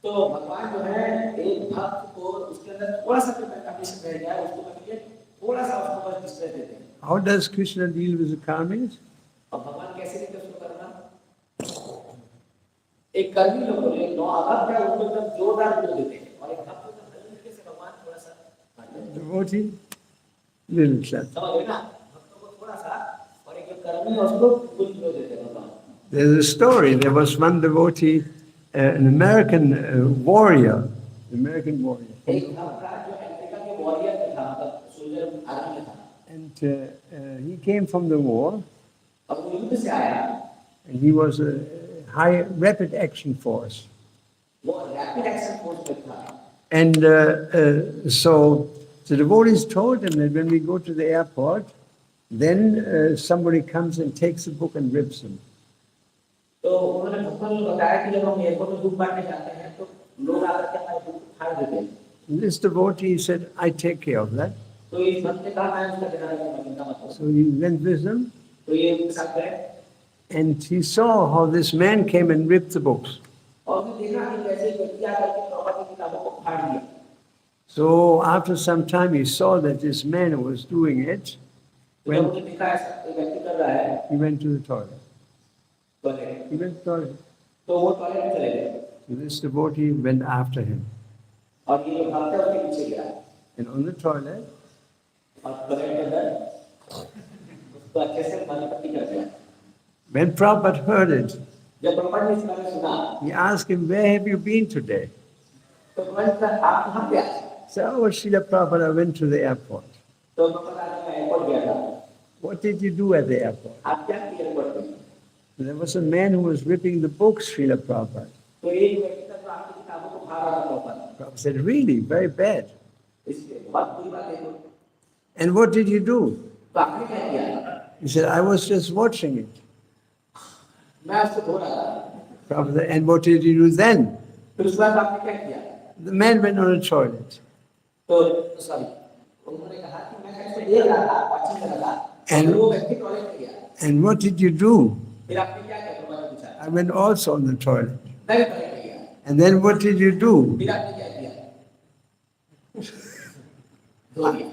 तो भगवान जो है एक भक्त को उसके अंदर थोड़ा सा कंटामिनेशन रह गया उसको मतलब थोड़ा सा उसको बस डिस्ट्रेस देते हैं। How does Krishna deal with the karmis? अब भगवान कैसे देते हैं उसको करना? एक कर्मी लोग बोले नौ अभक्त है उनको एकदम जोरदार बोल देते हैं और एक भक्त को तरीके से भगवान थोड़ा सा Devotee, little clap. समझ गए ना? भक्तों को थोड़ा सा और एक जो कर्मी है उसको कुछ बोल देते हैं भगवान। There's a story. There was one devotee, an American warrior, American warrior. एक भक्त था जो अमेरिका के वॉरियर था, मतलब सोल्जर आर्मी में था। And he came from the war, अब वो युद्ध से आया, and he was a high rapid action force. वो रैपिड एक्शन फोर्स में था। And so the devotees told him that when we go to the airport, then somebody comes and takes a book and rips him. तो उन्होंने भक्तों को बताया कि जब हम एयरपोर्ट में बुक बांटने जाते हैं तो लोग आकर के हमारे बुक फाड़ देते हैं। This devotee said, I take care of that. तो इस भक्त ने कहा मैं उसका ध्यान रखूंगा। So he went with them, तो ये उनके साथ गए and he saw how this man came and ripped the books. और उसने देखा कि कैसे व्यक्ति आकर के प्रभुपाद की किताबों को फाड़ दिया। So after some time he saw that this man was doing it. जब उसने देखा ऐसा एक व्यक्ति कर रहा है, He went to the toilet. Toilet, He went to the toilet. तो वो टॉयलेट में चले गए So this devotee went after him. और ये जो भक्त है उसके पीछे गया And on the toilet, और टॉयलेट के अंदर उसको अच्छे से मलपट्टी कर दिया। when Prabhupada heard it, जब प्रभुपाद ने इस बारे में सुना, he asked him, where have you been today? तो प्रभुपाद ने कहा आप कहाँ गए? So, oh, Srila Prabhupada, I went to the airport. तो प्रभुपाद ने कहा एयरपोर्ट गया था। What did you do at the airport? आप क्या किए एयरपोर्ट में? There was a man who was ripping the books, Srila Prabhupada. तो एक व्यक्ति था जो आपकी किताबों को फाड़ रहा था Prabhupada. Prabhupada said, really? Very bad. इसलिए बहुत बुरी बात है तो। And what did you do? तो आपने क्या किया? He said, I was just watching it. मैं उसको धो रहा था। Prabhupada said, and what did you do then? फिर उसके बाद आपने क्या किया? The man went on a toilet. तो सॉरी, उन्होंने कहा कि मैं कैसे देख रहा था, वाचिंग कर रहा था, और वो व्यक्ति टॉयलेट में गया। And what did you do? फिर आपने क्या किया? प्रभुपाद ने पूछा। I went also on the toilet. मैं भी टॉयलेट में गया। And then what did you do? फिर आपने क्या किया? धो दिया।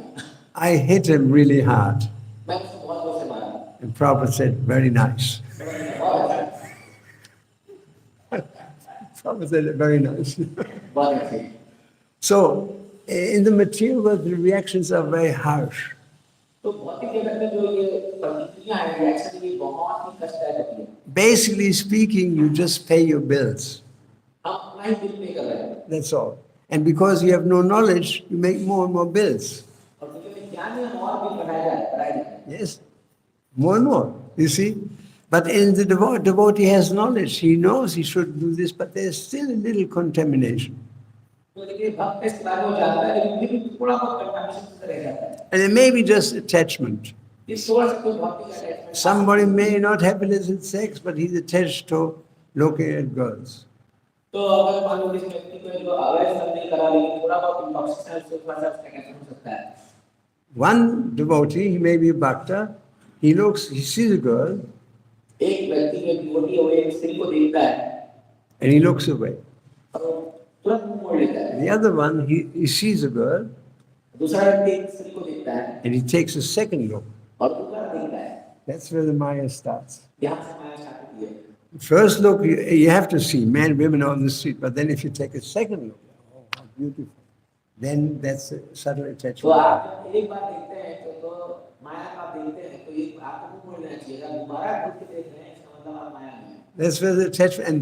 I hit him really hard. मैं उसको बहुत जोर से मारा। And Prabhupada said, very nice. बहुत अच्छा, Prabhupada said, very nice. बहुत अच्छे। So, in the material world, the reactions are very harsh. तो भौतिक जगत में जो ये प्रतिक्रिया है, रिएक्शन ये बहुत ही कष्टदायक होती है। Basically speaking, you just pay your bills. हम अपना ही बिल पे कर रहे हैं That's all. And because you have no knowledge, you make more and more bills. और क्योंकि ज्ञान में हम और बिल बढ़ाए जा रहे हैं Yes, more and more. You see, but in the devotee has knowledge. He knows he should do this, but there's still a little contamination. तो देखिए भक्त इस बारे में जानता है लेकिन फिर भी थोड़ा बहुत कंटामिनेशन रह जाता है And it may be just attachment. इस सोच से कोई भक्ति का attachment Somebody may not have illicit sex, but he's attached to looking at girls. तो अगर मान लो किसी व्यक्ति को जो अवैध संबंध करा लेकिन थोड़ा बहुत इंटॉक्सिकेशन से थोड़ा सा कैसे हो सकता है One devotee, he may be a bhakta, he sees a girl, एक व्यक्ति जो डिवोटी है वो एक स्त्री को देखता है and he looks away. और वो तुरंत मुंह मोड़ लेता है The other one, he sees a girl, दूसरा व्यक्ति एक स्त्री को देखता है and he takes a second look. और दूसरा देखता है That's where the Maya starts. यहाँ से माया स्टार्ट होती है First look, you have to see men, women on the street, but then if you take a second look, oh, how beautiful, then that's a subtle तो attachment. आप जब एक बार देखते हैं तो माया का आप देखते हैं तो एक आपको मुंह मोड़ना चाहिए अगर दोबारा घूर के देख रहे हैं इसका मतलब आप माया में हैं That's where the attachment, and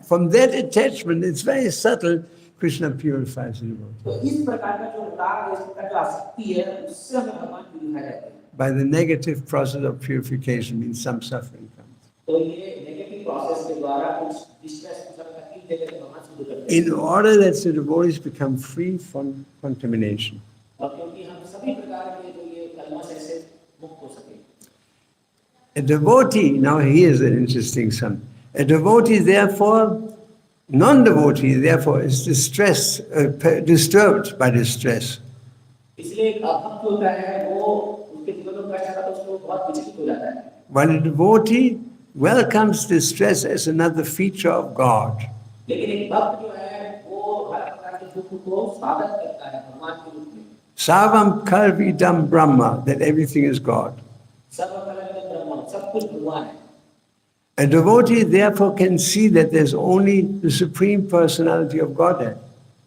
from that attachment, it's very subtle, Krishna purifies the devotee. तो इस प्रकार का जो राग है इसका जो आसक्ति है उससे हमें भगवान प्यूरिफाई करते हैं By the negative process of purification means some suffering comes. तो ये नेगेटिव प्रोसेस के द्वारा कुछ डिस्ट्रेस कुछ तकलीफ देने के भगवान शुरू करते हैं In order that the devotees become free from contamination. और क्योंकि हम सभी प्रकार के जो ये कलमश से मुक्त हो सके A devotee, now here's an interesting sum. A devotee, therefore, non-devotee, therefore, is disturbed by distress. इसलिए एक अभक्त होता है वो उसके जीवन में कष्ट आता है तो उसको बहुत विचलित हो जाता है While a devotee welcomes distress as another feature of God. लेकिन एक भक्त जो है वो हर प्रकार के दुख को स्वागत करता है भगवान के रूप में Sarvam Kalvidam Brahma, that everything is God. सर्वकलंक ब्रह्म सब कुछ भगवान है A devotee therefore can see that there's only the Supreme Personality of Godhead.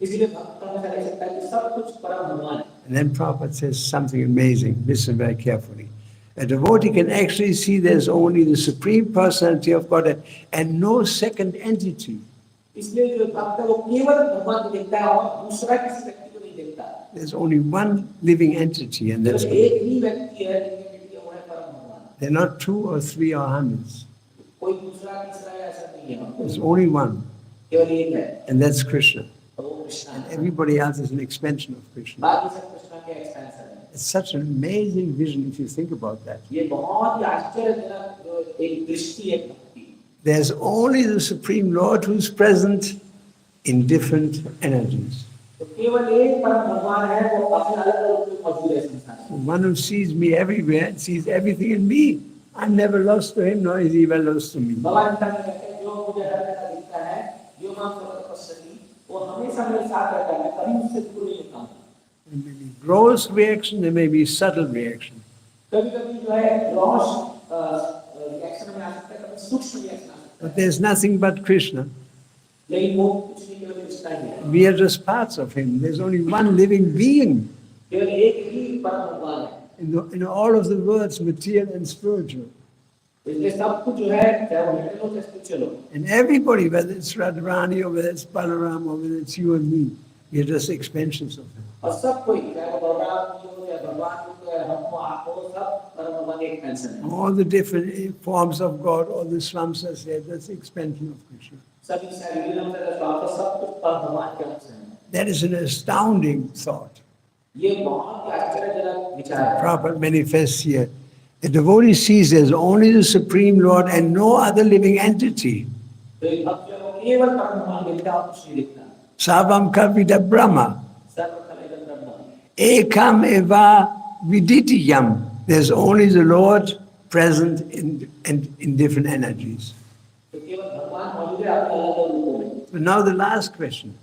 इसलिए भक्त का मतलब ऐसा है कि सब कुछ परम भगवान है And then Prabhupada says something amazing. Listen very carefully. A devotee can actually see there's only the Supreme Personality of Godhead and no second entity. इसलिए जो भक्त है वो केवल भगवान को देखता है और दूसरा किसी व्यक्ति को नहीं देखता There's only one living entity, and that's तो एक ही व्यक्ति है जिसकी वो है परम भगवान they're not 2 or 3 or hundreds. कोई दूसरा तीसरा ऐसा नहीं है There's only one, केवल एक है and that's Krishna. और वो कृष्ण है Everybody else is an expansion of Krishna. बाकी सब कृष्ण के एक्सपेंशन है It's such an amazing vision if you think about that. ये बहुत ही आश्चर्यजनक जो एक दृष्टि है भक्ति There's only the Supreme Lord who's present in different energies. तो केवल एक परम भगवान है वो अपने अलग रूप में मौजूद है संसार में One who sees me everywhere and sees everything in me. I'm never lost to him, nor is he ever lost to me. भगवान का कहते हैं जो मुझे हर जगह दिखता है जो मां सर्वतपस्वी वो हमेशा मेरे साथ रहता है कभी मुझसे दूर नहीं होता There may be gross reaction, there may be subtle reaction. कभी-कभी जो है ग्रॉस रिएक्शन में आ सकता है कभी सूक्ष्म रिएक्शन आ सकता But there's nothing but Krishna. है लेकिन वो कुछ नहीं केवल कृष्ण ही है We are just parts of him. There's only one living being केवल एक ही परम भगवान है in all of the worlds, material and spiritual. इसलिए सब कुछ जो है चाहे वो मेंटल हो चाहे स्पिरिचुअल हो And everybody, whether it's Radharani or whether it's Balaram or whether it's you and me, we are just expansions of him. और सब कोई चाहे वो बलराम हो या भगवान हो या हम हो आप हो सब परम भगवान के एक्सपेंशन है All the different forms of God, all the swamsas there, that's the expansion of Krishna. सभी सारी विलंब से स्वार्थ सब कुछ परम भगवान के अंश है That is an astounding thought. ये बहुत ही आश्चर्यजनक विचार है Prabhupada manifests here. The devotee sees there's only the Supreme Lord and no other living entity. तो एक भक्त जो है वो केवल परम भगवान दिखता और कुछ नहीं दिखता Sarvam Kalvita Brahma. सर्वकलंक Brahma Ekam eva viditiyam. There's only the Lord present in different energies. तो केवल भगवान मौजूद है अपने अलग रूपों में So now the last question.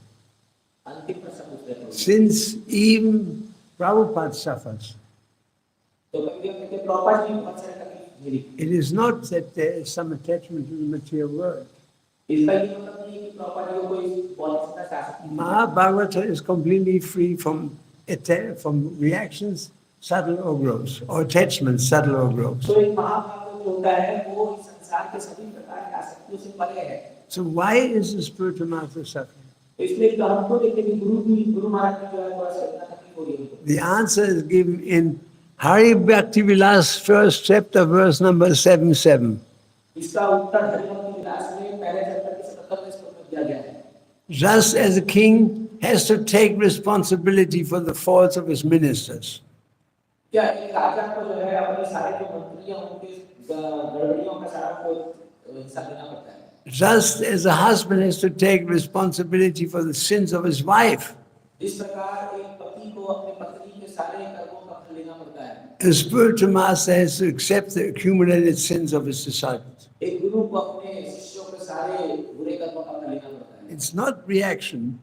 अंतिम प्रश्न पूछते हैं Since even Prabhupada suffers, तो कभी कभी प्रॉपर जी बहुत सारे तकलीफ मिली it is not that there is some attachment to the material world. इसका ये मतलब नहीं है कि प्रॉपर जी कोई बहुत सा शासक Bhagwatam is completely free from reactions, subtle or gross, or attachments, subtle or gross. तो एक महाभारत जो होता है वो इस संसार के सभी प्रकार की आसक्तियों से परे है। So why is the spiritual master suffering? तो इसलिए तो हमको देखते कि गुरु महाराज की जो है थोड़ा सा इतना तकलीफ हो रही है उनको। The answer is given in Hari Bhakti Vilas, first chapter, verse number 77. इसका उत्तर हरिभक्ति विलास में पहले चैप्टर के 77वें श्लोक में दिया गया है। Just as a king has to take responsibility for the faults of his ministers, क्या एक राजा को जो है अपने सारे जो मंत्रियों उनके गड़बड़ियों का सारा को हिसाब देना पड़ता है। just as a husband has to take responsibility for the sins of his wife, इस प्रकार एक पति को अपने पत्नी के सारे कर्मों का फल लेना पड़ता है। the spiritual master has to accept the accumulated sins of his disciples. एक गुरु को अपने शिष्यों के सारे बुरे कर्मों का फल लेना पड़ता है। It's not reaction,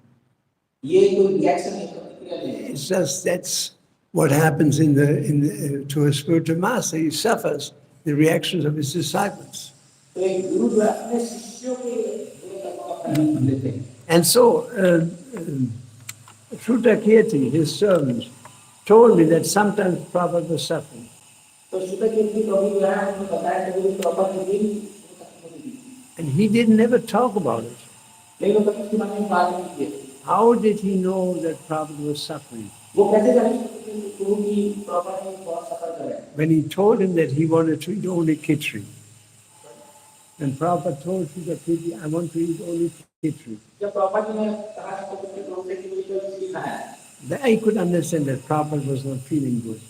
ये कोई रिएक्शन नहीं, प्रतिक्रिया नहीं है। it's just that's what happens to a spiritual master. He suffers the reactions of his disciples. तो एक गुरु जो है अपने शिष्यों के बुरे कर्मों का फल लेते हैं। And so, Shrutakirti, his servant, told me that sometimes Prabhupada was suffering. तो श्रुतकीर्ति प्रभु जो है उन्होंने बताया कि गुरु प्रभुपाद के दिन And he didn't never talk about it. लेकिन कभी उसके बारे में बात नहीं की। How did he know that Prabhupada was suffering? वो कैसे जाने कि गुरु की प्रभुपाद ने बहुत सफर कर रहे हैं। When he told him that he wanted to eat only khichdi. And Prabhupada told Shrutakirti, I want to eat only khichdi. जब प्रभुपाद ने कहा तो उसके प्रभु से कि मुझे केवल खिचड़ी खाना है। Then I could understand that Prabhupada was not feeling good.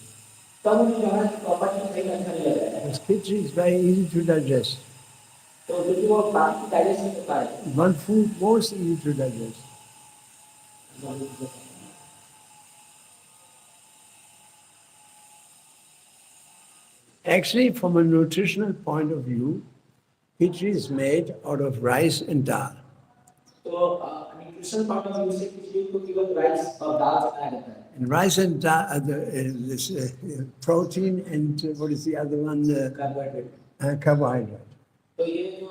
तब उन्हें जाना कि प्रभुपाद ने कहीं अच्छा नहीं लग रहा है। Because khichdi is very easy to digest. तो क्योंकि वो बाकी डाइजेस्ट नहीं कर पा रहे। One food most easy to digest. Actually, from a nutritional point of view, khichdi is made out of rice and dal. तो न्यूट्रिशन पॉइंट ऑफ व्यू से खिचड़ी को केवल राइस और दाल से बनाया जाता है। And rice and dal, this protein and what is the other one? Carbohydrate. Carbohydrate. तो ये जो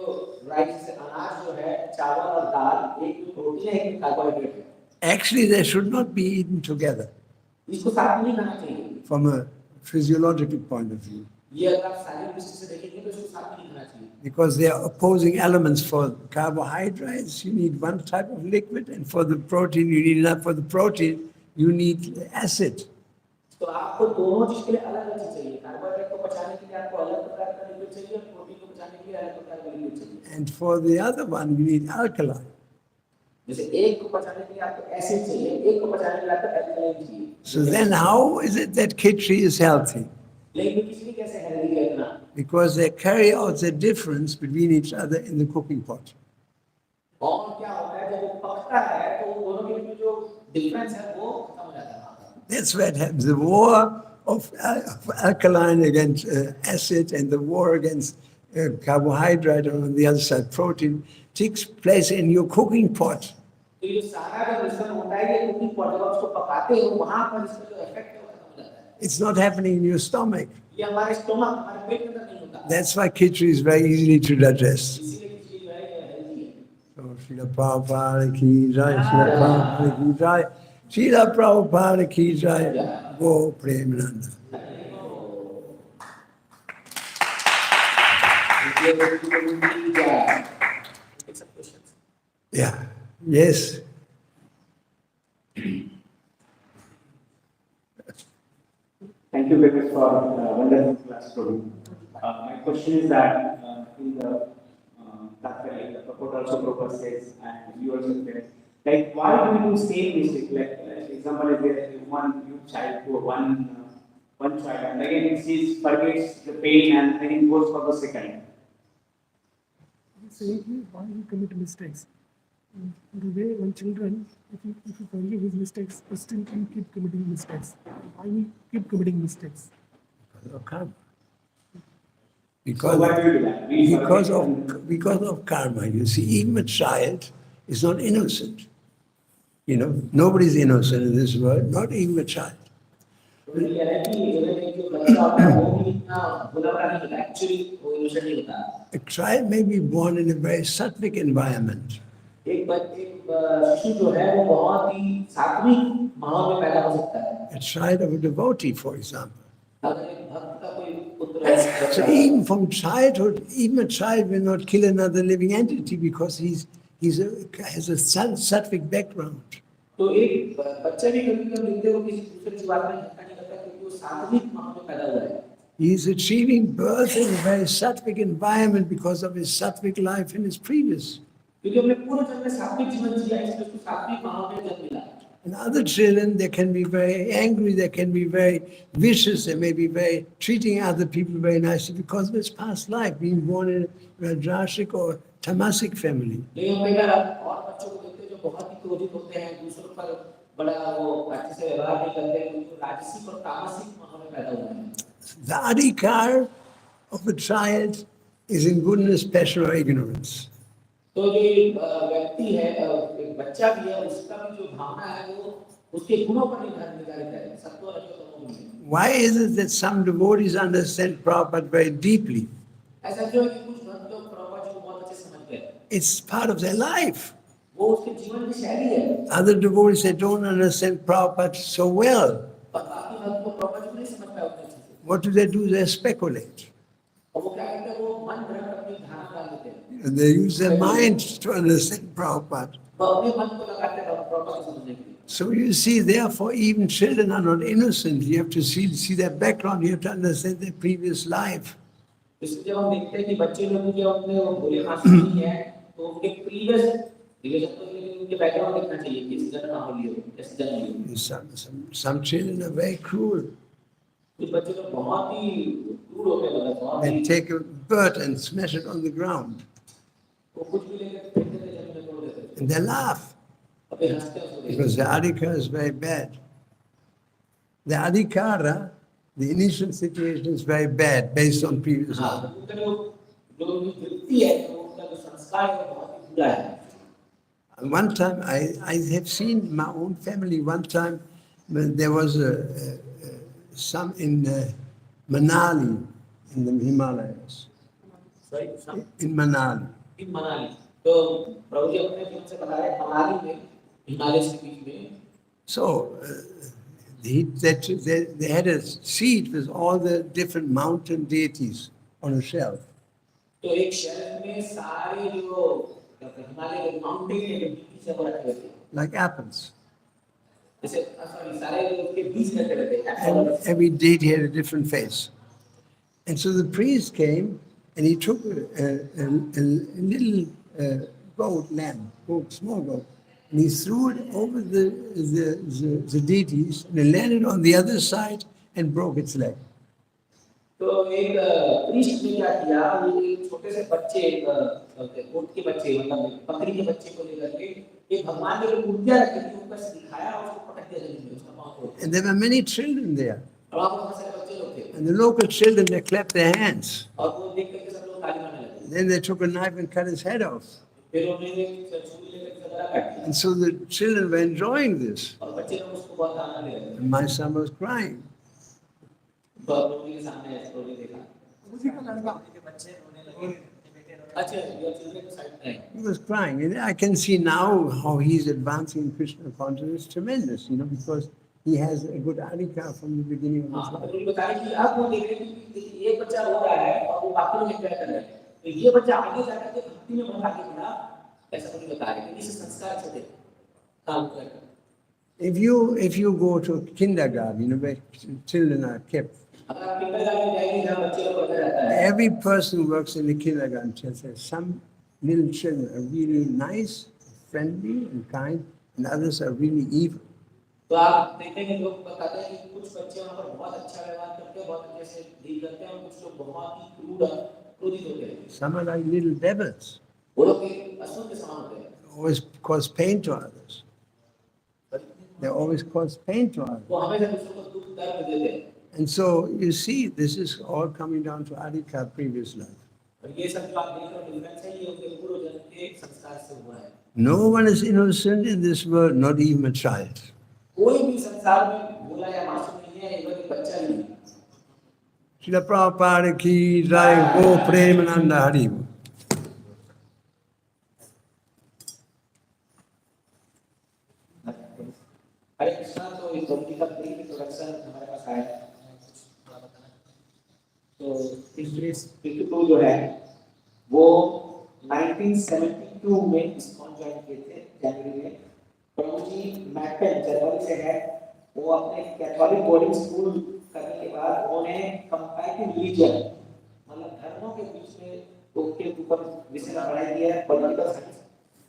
राइस अनाज जो है चावल और दाल एक प्रोटीन है एक कार्बोहाइड्रेट है। Actually, they should not be eaten together इसको साथ में नहीं खाना चाहिए। from a physiological point of view. ये अगर आप शारीरिक दृष्टि से देखेंगे तो इसको साथ में नहीं खाना चाहिए। Because they are opposing elements. For carbohydrates, you need one type of liquid, and for the protein, you need enough. For the protein, you need acid. तो आपको दोनों चीज के लिए अलग अलग चीज चाहिए। कार्बोहाइड्रेट को पचाने के लिए आपको अलग प्रकार का लिक्विड चाहिए और प्रोटीन को पचाने के लिए अलग प्रकार का लिक्विड चाहिए। And for the other one, you need alkali. जैसे एक को पचाने के लिए आपको एसिड चाहिए, एक को पचाने के लिए आपको एल्कलाइन चाहिए। So then how is it that khichdi is healthy? लेकिन खिचड़ी कैसे हेल्दी है इतना? Because they carry out the difference between each other in the cooking pot. और क्या होता है जब वो पकता है तो वो दोनों के बीच जो डिफरेंस है वो खत्म हो जाता है। That's what happens. The war of alkaline against acid and the war against carbohydrate, and on the other side protein, takes place in your cooking pot. तो ये सारा जो मिश्रण होता है ये कुकिंग पॉट जब उसको पकाते हो वहां पर इसका जो इफेक्ट है वो खत्म हो जाता है। It's not happening in your stomach. ये हमारे स्टोमक हमारे पेट के अंदर नहीं होता। That's why khichdi is very easy to digest. इसीलिए खिचड़ी जो है ये हेल्दी है। So Srila Prabhupada ki jai, Srila Prabhupada ki jai, Srila Prabhupada ki jai, Go Premananda. Take some questions. Yeah. Yes. Thank you very much for wonderful class, Prabhu. My question is that in the Tathya, the purport also Prabhupada says, and you also said, like why do we do same mistake? Like example is there one new child for one child, and again she forgets the pain and again goes for the second. Same why we commit mistakes. The way when children, if you forgive his mistakes, but still we keep committing mistakes. Why we keep committing mistakes? Of karma. So why do we do that? We forget Because of karma. You see, even a child is not innocent. You know, nobody's innocent in this world, not even a child. तो ये है कि एक जो बच्चा होता है वो भी इतना बुरा नहीं होता, एक्चुअली वो इनोसेंट नहीं होता। A child may be born in a very sattvic environment. एक शिशु जो है वो बहुत ही सात्विक माहौल में पैदा हो सकता है। A child of a devotee, for example. अगर एक भक्त का कोई पुत्र So even from childhood, even a child will not kill another living entity because has a sattvic background. तो एक बच्चा भी कभी कभी मिलते हो किसी दूसरे जीवात्मा में धक्का नहीं करता क्योंकि वो सात्विक माहौल में पैदा हुआ है He is achieving birth in a very sattvic environment because of his sattvic life in his previous. क्योंकि हमने पूर्व जन्म में सात्विक जीवन जिया इसलिए उसको सात्विक माहौल में जन्म मिला And other children, they can be very angry, they can be very vicious, they may be very treating other people very nicely because of his past life, being born in a Rajasic or Tamasic family. लेकिन कई बार और बच्चों को देखते हैं जो बहुत ही क्रोधित होते हैं दूसरों पर बड़ा वो अच्छे से व्यवहार नहीं करते हैं क्योंकि राजसिक और तामसिक माहौल में पैदा हुए हैं The adhikar of a child is in goodness, passion, or ignorance. तो जो एक व्यक्ति है एक बच्चा भी है उसका भी जो भावना है वो उसके गुणों पर निर्धारित है सत्व रजो तमो गुण Why is it that some devotees understand Prabhupada very deeply? ऐसा क्यों है कि कुछ भक्त लोग प्रभुपाद जी को बहुत अच्छे से समझ गए It's part of their life. वो उसके जीवन की शैली है Other devotees, they don't understand Prabhupada so well. और बाकी भक्त लोग प्रभुपाद जी को नहीं समझ पाए उतने अच्छे से What do? They speculate. और वो क्या करते हैं वो मन भ्रम अपनी धारणा डाल देते हैं And they use their mind to understand Prabhupada. वो अपने मन को लगाते हैं प्रभुपाद को समझने के लिए So you see, therefore, even children are not innocent. You have to see their background. You have to understand their previous life. इसलिए जब हम देखते हैं कि बच्चे लोग जो अपने वो भोले मासूम नहीं है तो उनके प्रीवियस रिलेशन तो उनके बैकग्राउंड देखना चाहिए कि इस जन्म हो लियो इस जन्म लियो Some children are very cruel. कुछ बच्चे लोग बहुत ही क्रूर होते हैं मतलब बहुत They he take a bird and smash it on the ground. वो कुछ भी लेकर फेंक देते हैं जमीन में तोड़ देते हैं And they laugh अपने हंसते हैं उसको देख because the adhikara is very bad. The adhikara, the initial situation is very bad based on previous हाँ life. उनका जो वृत्ति है तो उनका जो संस्कार है वो बहुत ही बुरा है One time, I have seen in my own family, one time when there was some in Manali, in the Himalayas. सही In Manali. इन मनाली तो प्रभु जी अपने जीवन से बता रहे हैं मनाली में हिमालय के बीच में So they had a seat with all the different mountain deities on a shelf. तो एक शहर में सारे जो हिमालय के माउंटेन के बीच में रखे हुए थे Like apples. जैसे सॉरी सारे उसके बीच में रखे हुए थे And every deity had a different face. And so the priest came and he took a little goat, small goat, and he threw it over the deities and it landed on the other side and broke its leg. तो एक priest ने क्या किया वो एक छोटे से बच्चे गोट के बच्चे मतलब बकरी के बच्चे को लेकर के एक भगवान के मूर्तियां रखी थी ऊपर से दिखाया और उसको पटक दिया जमीन में उसका पांव तोड़ And there were many children there. और वहाँ बहुत सारे बच्चे लोग थे And the local children, they clapped their hands. और वो देख करके सब लोग ताली मारने लगे Then they took a knife and cut his head off. फिर उन्होंने छुरी लेकर उसका गला काट दिया And so the children were enjoying this. और बच्चे लोग उसको बहुत आनंद ले रहे थे And my son was crying. तो प्रभु के सामने स्टोरी देखा उसी का लड़का अच्छा योर चिल्ड्रन साइड में He was crying. And I can see now how he's advancing in Krishna consciousness. Tremendous, because he has a good adhikar from the beginning of his हाँ life. तो ये बता रहे कि अब वो देख रहे हैं कि एक बच्चा रो रहा है और वो बाकी लोग एंजॉय कर रहे हैं तो ये बच्चा आगे जाकर के भक्ति में बहुत आगे बढ़ा ऐसा कुछ बता रहे हैं इस संस्कार से थे काम कर If you go to kindergarten, where children are kept, अगर आप किंडरगार्टन जाएंगे जहाँ बच्चे लोग पढ़ा जाता है every person who works in the kindergarten says some little children are really nice, friendly, and kind, and others are really evil. तो आप देखेंगे लोग बताते हैं कि कुछ बच्चे वहाँ पर बहुत अच्छा व्यवहार करते हैं बहुत अच्छे से डील करते हैं और कुछ लोग बहुत ही क्रोधित होते हैं Some are like little devils, वो लोग असुर के समान होते हैं always cause pain to others. They always cause pain to others. वो हमेशा दूसरों को दुख दर्द देते हैं And so you see, this is all coming down to Adhikar previous life. और ये सब जो आप देख रहे हो डिफरेंस है ये उनके पूर्व जन्म के संस्कार से हुआ है No one is innocent in this world, not even a child. कोई भी संसार में भोला या मासूम नहीं है इवन एक बच्चा नहीं Srila Prabhupada ki jai, Go Premananda Hari. हरे कृष्णा तो इस धरती का प्रेम इंट्रोडक्शन हमारे पास आया है तो तो प्रीतु जो है वो 1972 में इस्कॉन ज्वाइन किए थे जनवरी में। प्रभु जी मैकपेन जनवरी से है। वो अपने कैथोलिक बोर्डिंग स्कूल करने के बाद उन्होंने कंपैरेटिव रिलीजन मतलब धर्मों के बीच में उनके ऊपर विषय पढ़ाई किया है, पॉलिटिकल साइंस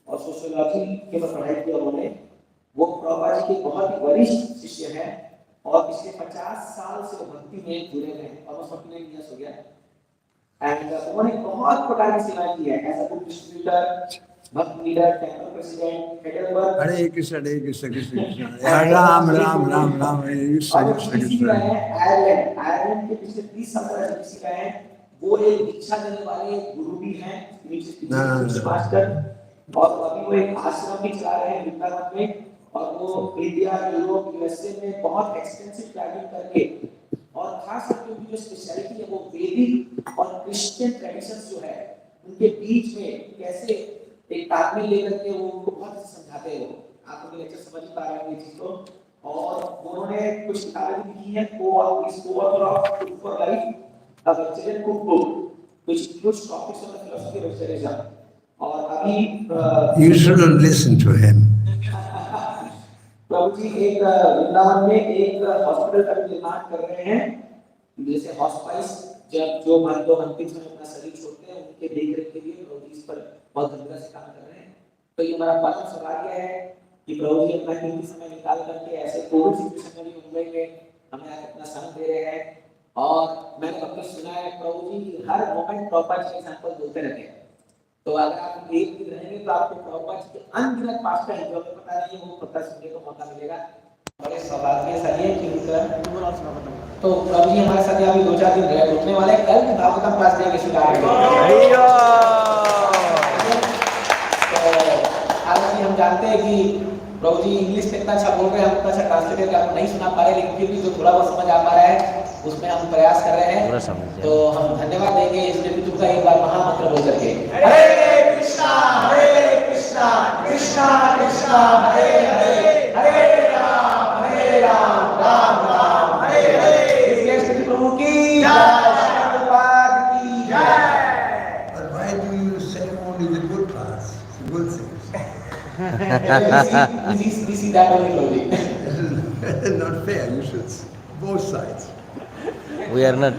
और सोशियोलॉजी के ऊपर पढ़ाई किया उन्होंने। वो प्रभुपाद जी के बहुत ही वरिष्ठ शिष्य हैं और पिछले 50 साल से वो भक्ति में जुड़े हुए हैं, ऑलमोस्ट 49 इयर्स हो गया। एंड उन्होंने बहुत प्रकार की सेवाएं की है, एज अ बुक डिस्ट्रीब्यूटर, भक्त लीडर, टेंपल प्रेसिडेंट, हेडलवर्क। हरे कृष्ण कृष्ण कृष्ण, राम राम राम राम, हरे कृष्ण और कृष्ण किसी कृष्ण। है आयरलैंड, आयरलैंड के पिछले 30 साल से किसी का है, वो एक दीक्षा देने वाले गुरु भी हैं, मास्टर। और अभी वो एक आश्रम भी चला रहे हैं वृंदावन में। और वो इंडिया, यूरोप, यूएसए में बहुत एक्सटेंसिव ट्रैवलिंग करके और खास करके उनकी जो स्पेशलिटी है वो वैदिक और क्रिश्चियन ट्रेडिशंस जो है उनके बीच में कैसे एक तालमेल लेकर के वो उनको बहुत समझाते हैं। आप उनके लेक्चर समझ पा रहे हैं ये चीज को। और उन्होंने कुछ किताबें भी लिखी हैं, coauthor of food for life, a vegetarian cook book which includes topics on the philosophy of vegetarianism. और अभी You shouldn't listen to him. प्रभु जी एक वृंदावन में एक हॉस्पिटल का निर्माण कर रहे हैं, जैसे हॉस्पाइस, जब जो लोग अंतिम समय अपना शरीर छोड़ते हैं उनके देखरेख के लिए प्रभु जी इस पर बहुत गंभीरता से काम कर रहे हैं। तो ये हमारा परम सौभाग्य है कि प्रभु जी अपना कीमती समय निकाल करके ऐसे कोविड सिचुएशन में भी मुंबई में हमें आकर अपना संग दे रहे हैं। और मैंने कभी सुना है प्रभु जी की हर मोमेंट प्रॉपर के एग्जांपल बोलते रहते हैं। तो अगर आप एक दिन रहेंगे तो आपको प्रभुपाद जी के अनगिनत पास्ट का जो हमें पता नहीं है वो पता सुनने को मौका मिलेगा। बड़े सौभाग्य से ये कि तो प्रभु जी हमारे साथ अभी 2-4 दिन रहे, रुकने वाले हैं। कल भागवतम क्लास देंगे स्टार्ट। तो हालांकि हम जानते हैं कि प्रभु जी इंग्लिश में इतना अच्छा बोल रहे हैं, हम उतना अच्छा ट्रांसलेट करके आपको नहीं सुना पा रहे, लेकिन फिर भी जो थोड़ा बहुत समझ आ पा रहा है उसमें हम प्रयास कर रहे हैं। तो हम धन्यवाद देंगे इसलिए भी का एक बार महामंत्र बोल करके, हरे कृष्णा कृष्णा कृष्णा हरे हरे, हरे राम राम राम हरे हरे। इसलिए श्री प्रभु की जय, प्रभुपाद की जय। But why do you say only the good parts, the good things? We see that only slowly. Not fair. You should both sides. We are not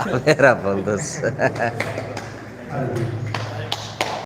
aware of all this.